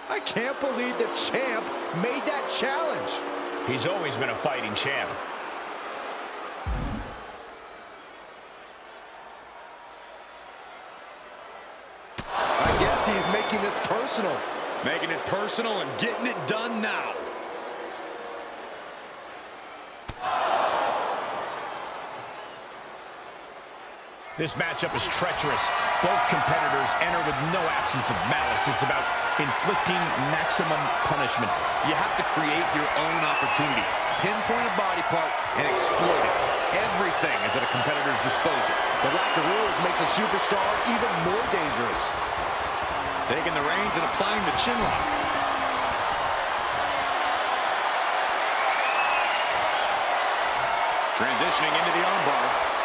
I can't believe the champ made that challenge. He's always been a fighting champ. I guess he's making this personal. Making it personal and getting it done now. This matchup is treacherous. Both competitors enter with no absence of malice. It's about inflicting maximum punishment. You have to create your own opportunity. Pinpoint a body part and exploit it. Everything is at a competitor's disposal. The lack of rules makes a superstar even more dangerous. Taking the reins and applying the chin lock. Transitioning into the armbar.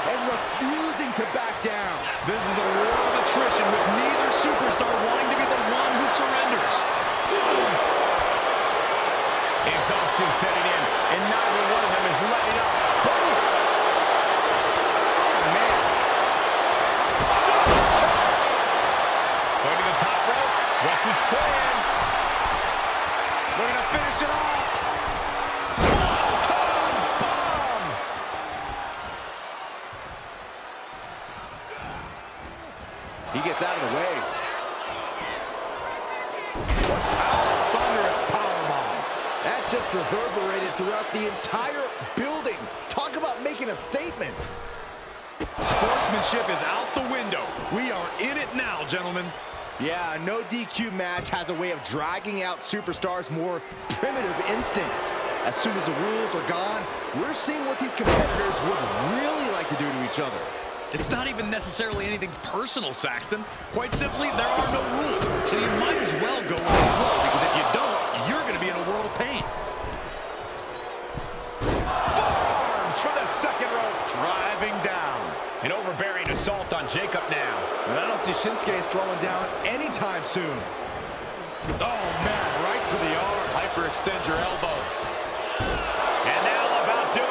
and refusing to back down. This is a war of attrition with neither superstar wanting to be the one who surrenders. Exhaustion setting in, and neither one of them is letting up. Oh, man. Going to the top rope. What's his plan? We're going to finish it off. Bomb! He gets out of the way. Thunderous powerbomb. That just reverberated throughout the entire building. Talk about making a statement. Sportsmanship is out the window. We are in it now, gentlemen. Yeah, no DQ match has a way of dragging out superstars' more primitive instincts. As soon as the rules are gone, we're seeing what these competitors would really like to do to each other. It's not even necessarily anything personal, Saxton. Quite simply, there are no rules. So you might as well go with the flow, because if you don't, you're going to be in a world of pain. Forearms from the second rope. Driving down. An overbearing assault on Jacob now. And I don't see Shinsuke slowing down anytime soon. Oh, man, right to the arm. Hyperextend your elbow. And that'll about do it.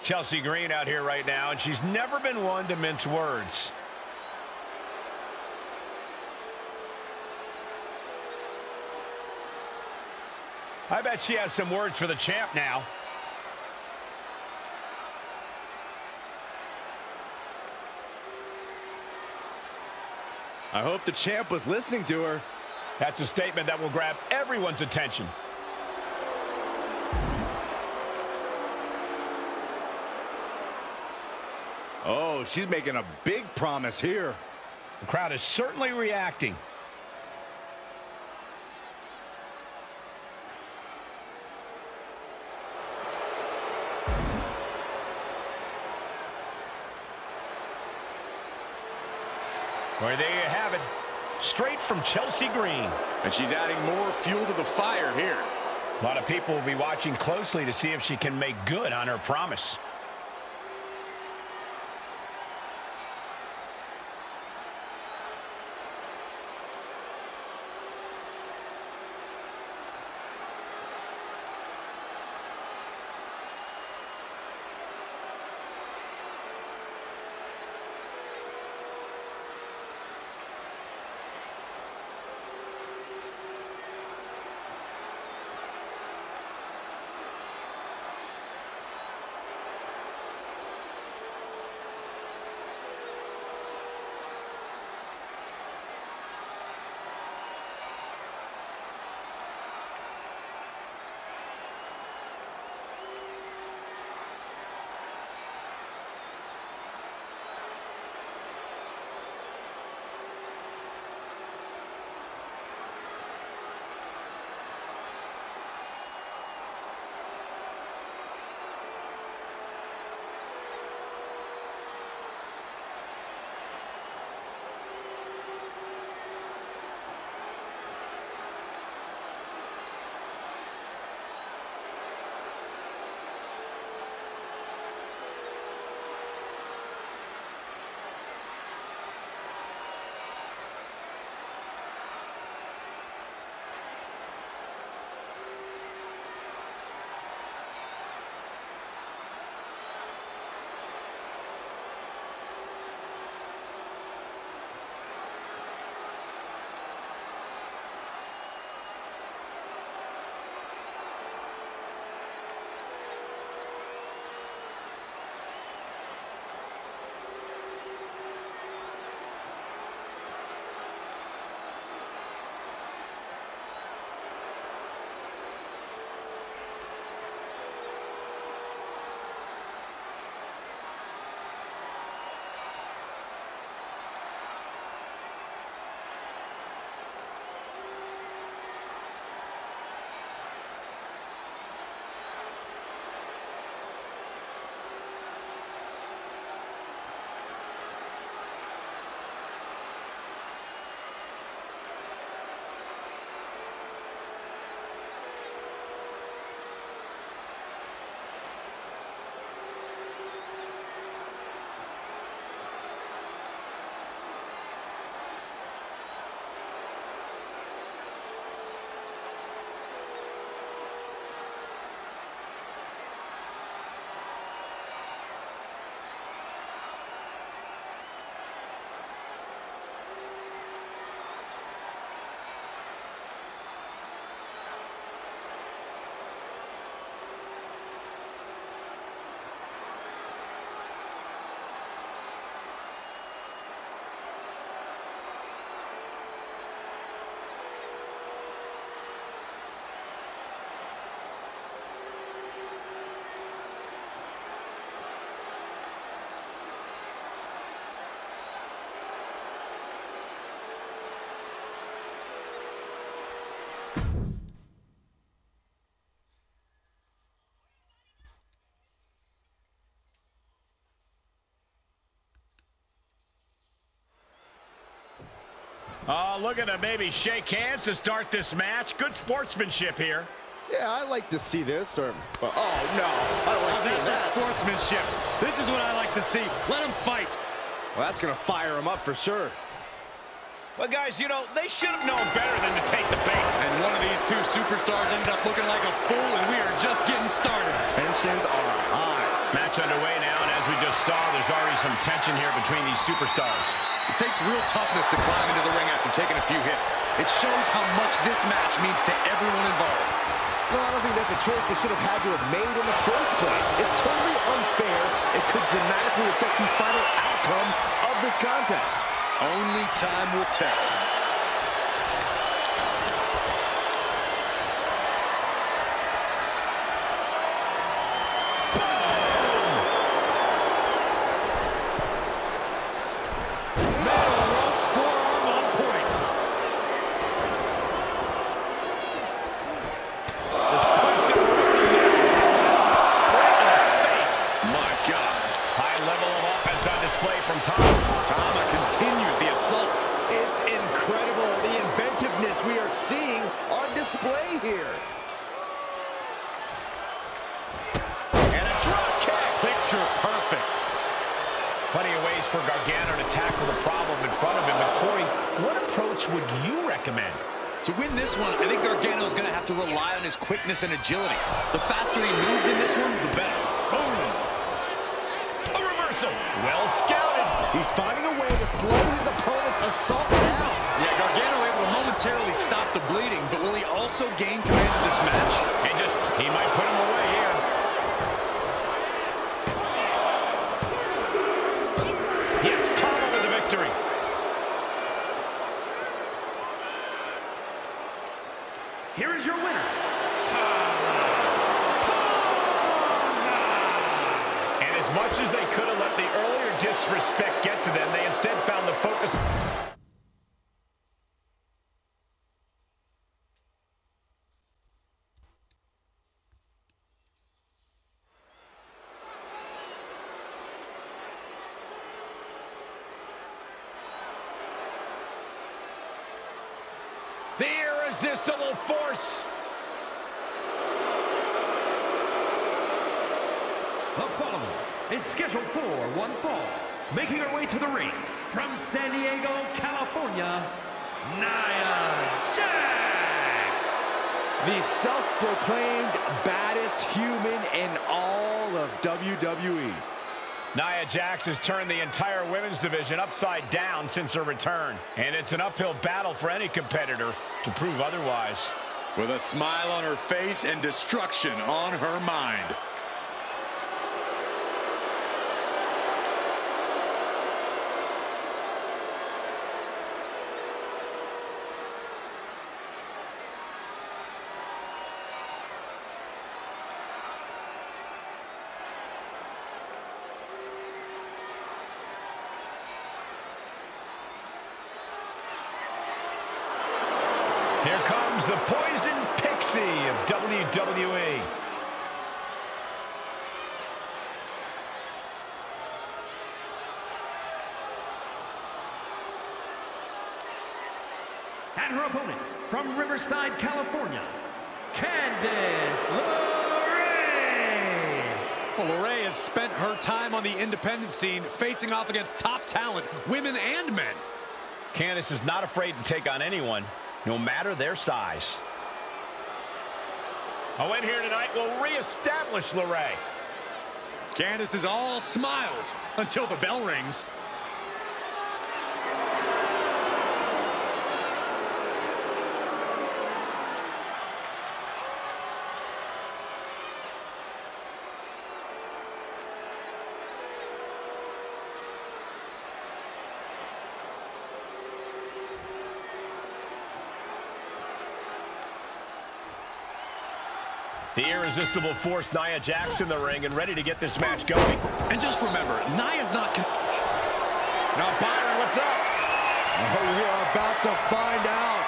Chelsea Green out here right now, and she's never been one to mince words. I bet she has some words for the champ now. I hope the champ was listening to her. That's a statement that will grab everyone's attention. Oh, she's making a big promise here. The crowd is certainly reacting. Well, there you have it. Straight from Chelsea Green. And she's adding more fuel to the fire here. A lot of people will be watching closely to see if she can make good on her promise. Oh, looking to maybe shake hands to start this match. Good sportsmanship here. Yeah, I like to see this. Oh, no. I don't like seeing that. Sportsmanship. This is what I like to see. Let them fight. Well, that's going to fire him up for sure. Well, guys, you know, they should have known better than to take the bait. And one of these two superstars ended up looking like a fool, and we are just getting started. Tensions are high. Match match underway now, and as we just saw, there's already some tension here between these superstars. It takes real toughness to climb into the ring after taking a few hits. It shows how much this match means to everyone involved. No, I don't think that's a choice they should have had to have made in the first place. It's totally unfair. It could dramatically affect the final outcome of this contest. Only time will tell. Tama continues the assault. It's incredible, the inventiveness we are seeing on display here. And a drop kick. Picture perfect. Plenty of ways for Gargano to tackle the problem in front of him. But Corey, what approach would you recommend? To win this one, I think Gargano's going to have to rely on his quickness and agility. The faster he moves in this one, the better. Boom! A reversal. Well scouted. He's finding a way to slow his opponent's assault down. Yeah, Gargano able to momentarily stop the bleeding, but will he also gain command of this match? And he might put him away here. Yes, Tama with the victory. Here is your winner, And as much as they could have let the earlier disrespect get to them, they instead found the focus. The irresistible force. The following is scheduled for one fall. Making her way to the ring from San Diego, California, Nia Jax. The self-proclaimed baddest human in all of WWE. Nia Jax has turned the entire women's division upside down since her return. And it's an uphill battle for any competitor to prove otherwise. With a smile on her face and destruction on her mind. Here comes the Poison Pixie of WWE. And her opponent from Riverside, California, Candice LeRae. Well, LeRae has spent her time on the independent scene facing off against top talent, women and men. Candice is not afraid to take on anyone, no matter their size. A win here tonight will reestablish LeRae. Candice is all smiles until the bell rings. The irresistible force, Nia Jax in the ring and ready to get this match going. And just remember, Nia's not... Now, Byron, what's up? Oh, we are about to find out.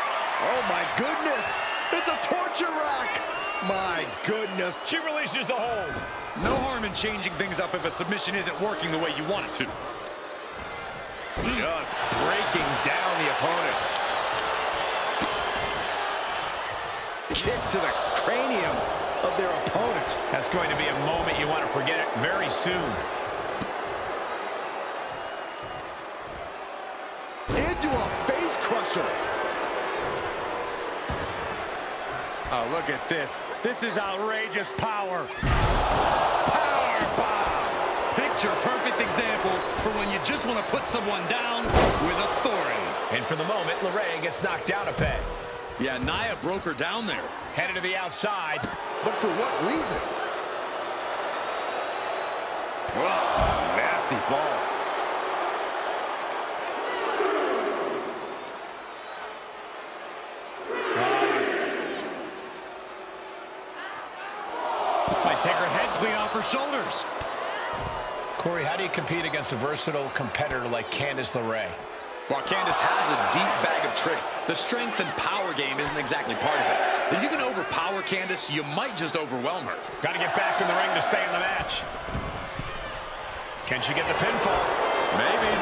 Oh, my goodness. It's a torture rack. My goodness. She releases the hold. No harm in changing things up if a submission isn't working the way you want it to. Just breaking down the opponent. Kicks to the cranium of their opponent. That's going to be a moment you want to forget it very soon. Into a face crusher. Oh, look at this. This is outrageous power. Power bomb. just want to put someone down with authority. And for the moment, LeRae gets knocked down a peg. Yeah, Nia broke her down there. Headed to the outside. But for what reason? Whoa, nasty fall. Might take her head clean off her shoulders. Corey, how do you compete against a versatile competitor like Candice LeRae? While Candice has a deep bag of tricks, the strength and power game isn't exactly part of it. If you can overpower Candice, you might just overwhelm her. Got to get back in the ring to stay in the match. Can she get the pinfall? Maybe.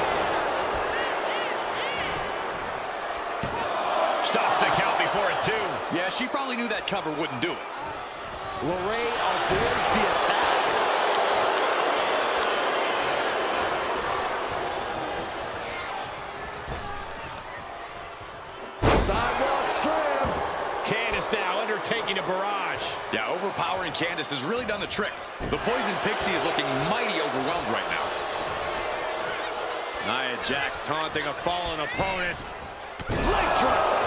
Stops the count before it, too. Yeah, she probably knew that cover wouldn't do it. LeRae avoids the attack. Sidewalk slam. Candice now undertaking a barrage. Yeah, overpowering Candice has really done the trick. The Poison Pixie is looking mighty overwhelmed right now. Nia Jax taunting a fallen opponent. Leg drop.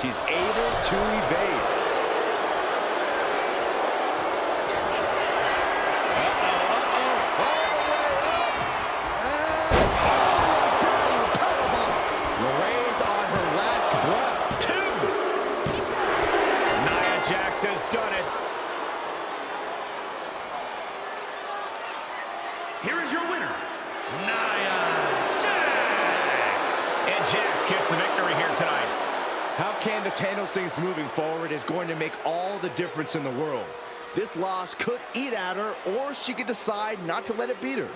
She's able to evade. Has done it. Here is your winner, Nia Jax. And Jax gets the victory here tonight. How Candice handles things moving forward is going to make all the difference in the world. This loss could eat at her, or she could decide not to let it beat her.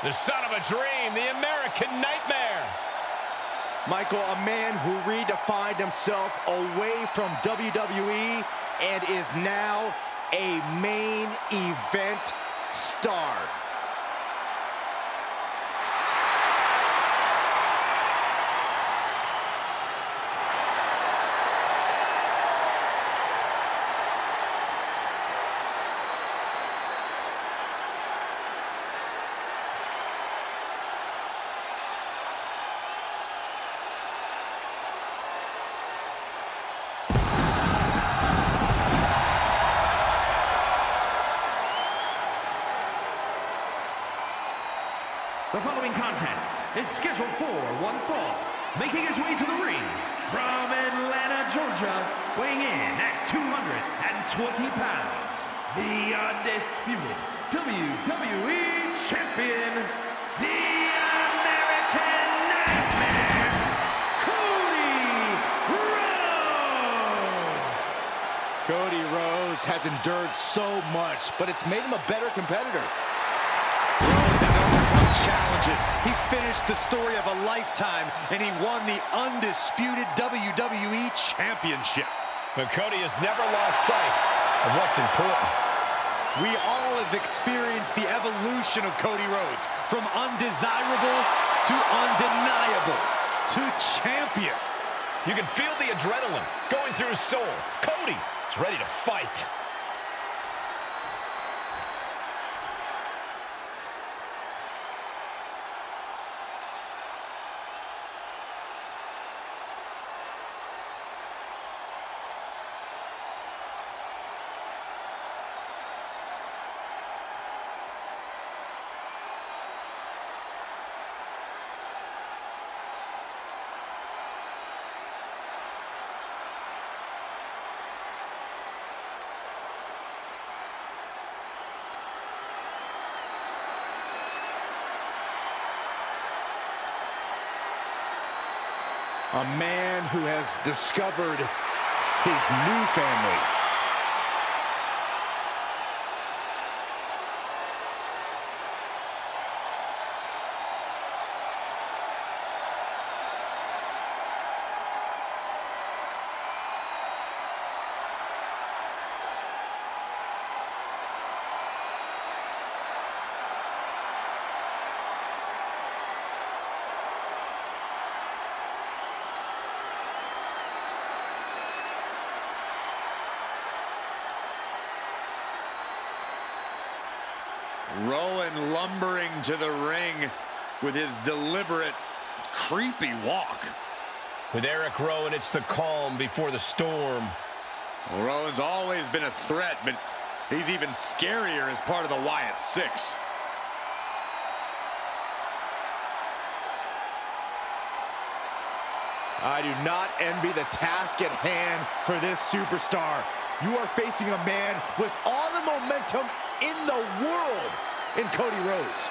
The son of a dream, the American Nightmare. Michael, a man who redefined himself away from WWE and is now a main event star. The following contest is scheduled for one fall. Making his way to the ring from Atlanta, Georgia, weighing in at 220 pounds, the undisputed WWE Champion, the American Nightmare, Cody Rhodes! Cody Rhodes has endured so much, but it's made him a better competitor. Challenges. He finished the story of a lifetime, and he won the undisputed WWE Championship. But Cody has never lost sight of what's important. We all have experienced the evolution of Cody Rhodes, from undesirable to undeniable to champion. You can feel the adrenaline going through his soul. Cody is ready to fight. A man who has discovered his new family. Rowan lumbering to the ring with his deliberate, creepy walk. With Eric Rowan, it's the calm before the storm. Well, Rowan's always been a threat, but he's even scarier as part of the Wyatt Six. I do not envy the task at hand for this superstar. You are facing a man with all the momentum in the world in Cody Rhodes.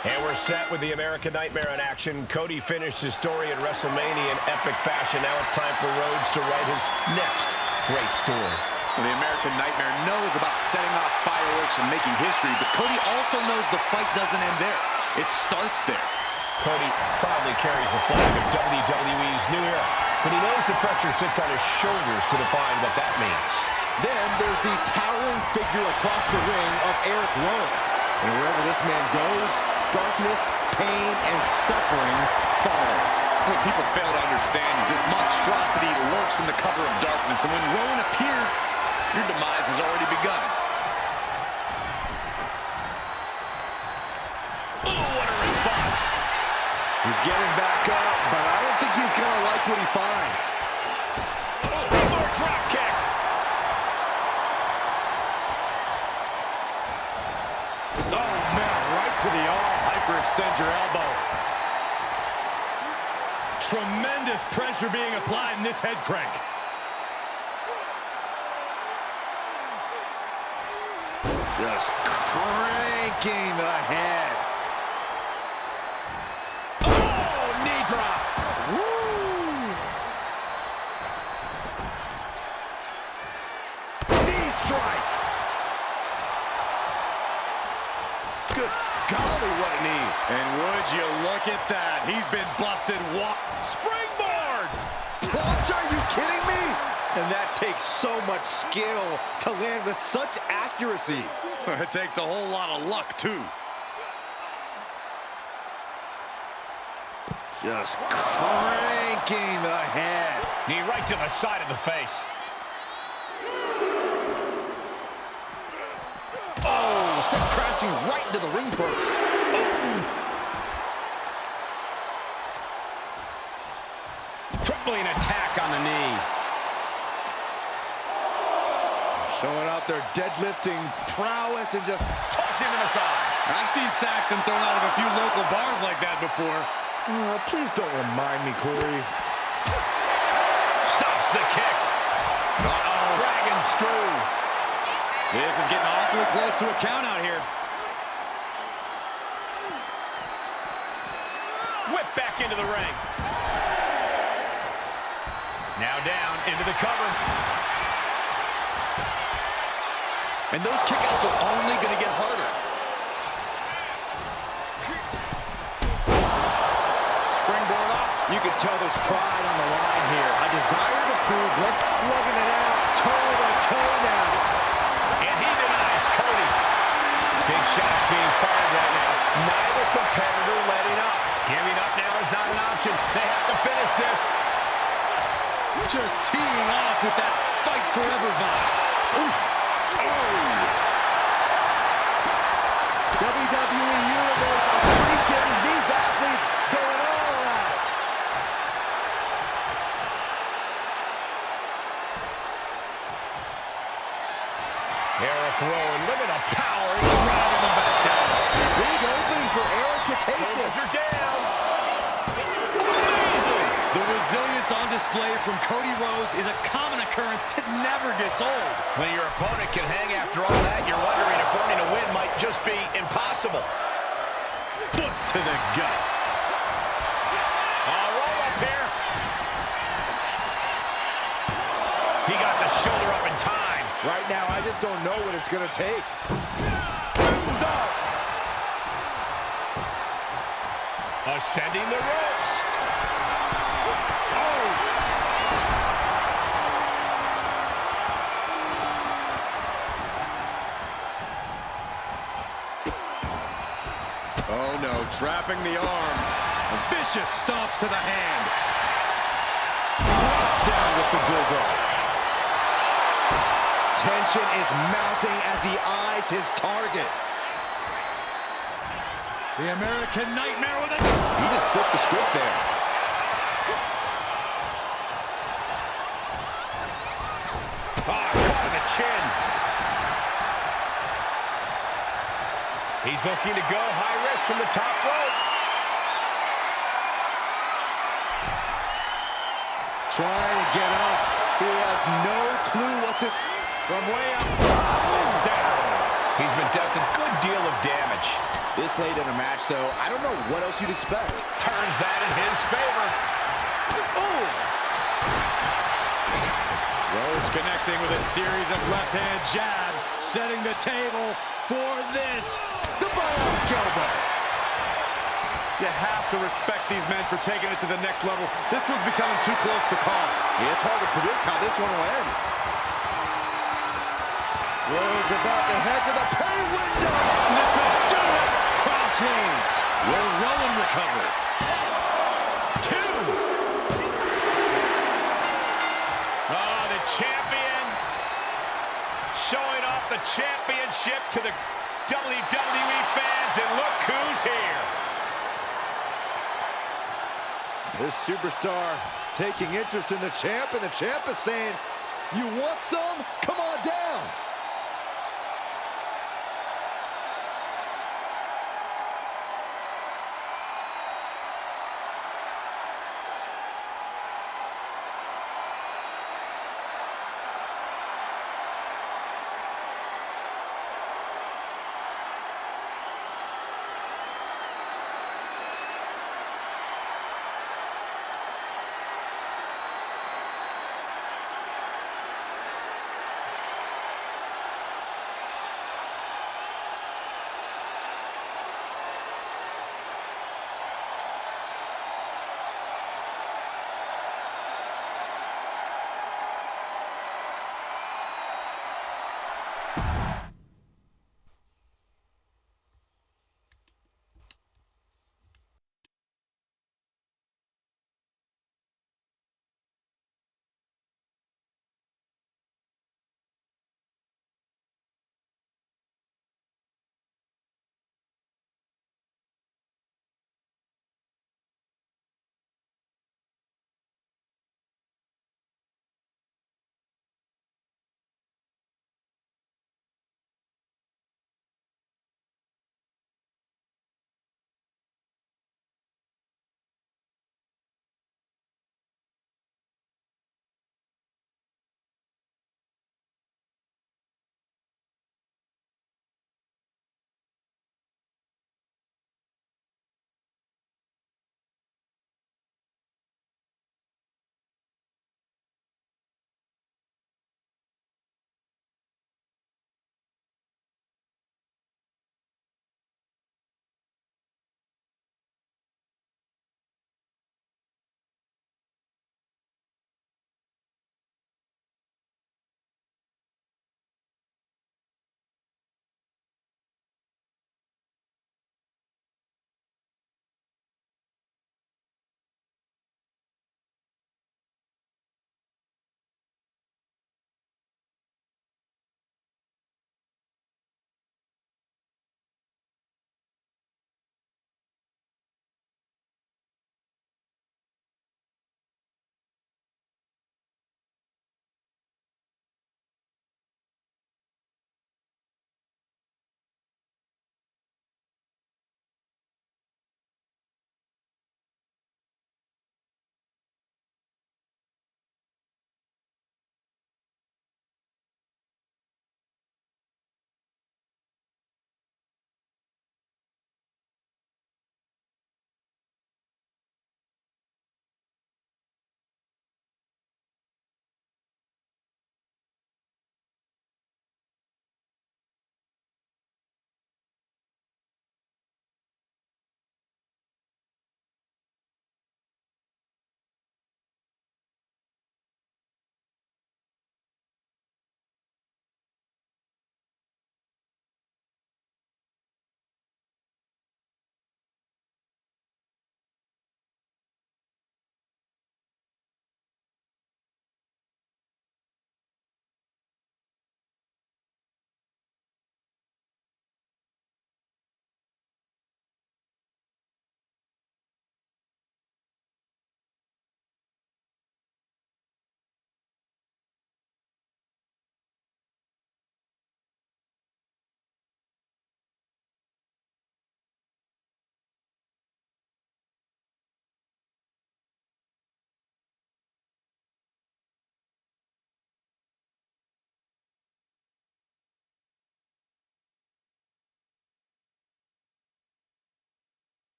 And we're set with the American Nightmare in action. Cody finished his story at WrestleMania in epic fashion. Now it's time for Rhodes to write his next great story. Well, the American Nightmare knows about setting off fireworks and making history, but Cody also knows the fight doesn't end there. It starts there. Cody proudly carries the flag of WWE's new era, but he knows the pressure sits on his shoulders to define what that means. Then there's the towering figure across the ring of Eric Rowan. And wherever this man goes, darkness, pain, and suffering follow. What people fail to understand is this monstrosity lurks in the cover of darkness, and when Rowan appears, your demise has already begun. Oh, what a response! He's getting back up, but I don't think he's going to like what he finds. Springboard drop kick! to the arm. Hyperextend your elbow. Tremendous pressure being applied in this head crank. Just cranking the head. Oh, knee drop. Woo! Knee strike. Good golly, what a knee. And would you look at that? He's been busted. Springboard! What? Are you kidding me? And that takes so much skill to land with such accuracy. It takes a whole lot of luck, too. Just cranking the head. Knee right to the side of the face. Oh, sent crashing right into the ring post. Crippling attack on the knee. Showing out their deadlifting prowess and just Tossing him aside. I've seen Saxton thrown out of a few local bars like that before. please don't remind me, Corey. Stops the kick. Uh-oh. Dragon screw. This is getting awfully close to a count out here. Whip back into the ring. Now down into the cover. And those kickouts are only going to get harder. Springboard up. You can tell there's pride on the line here. A desire to prove. Let's slugging it out. Toe to toe now. And he denies Cody. Big shots being fired right now. Neither competitor letting up. Giving up now is not an option. They have to finish this. Just teeing off with that fight forever vibe. Oof. WWE Universe appreciating these athletes going all out. Eric Rowan, look at the power. He's driving them back down. Big opening for Eric to take this. Are down. The resilience on display from Cody Rhodes is a common occurrence that never gets old. When your opponent can hang after all that, you're wondering if earning a win might just be impossible. Foot to the gut. Roll up here. He got the shoulder up in time. Right now, I just don't know what it's going to take. Moves up. Ascending the ropes. Oh no, trapping the arm. Vicious stomps to the hand. Down with the bulldog. Tension is mounting as he eyes his target. The American Nightmare with it. He just flipped the script there. Caught in the chin. He's looking to go high risk from the top rope. Trying to get up. He has no clue what to... From way up top, down. He's been dealt a good deal of damage. This late in a match, though, I don't know what else you'd expect. Turns that in his favor. Oh! Rhodes connecting with a series of left-hand jabs, setting the table for this. The bionic elbow. You have to respect these men for taking it to the next level. This one's becoming too close to call. Yeah, it's hard to predict how this one will end. Rhodes about to head to the pay window. And that's going to do it. Crossroads. Will Rowan recover? Two. Oh, the champion showing off the championship to the WWE fans, and look who's here. This superstar taking interest in the champ, and the champ is saying, you want some? Come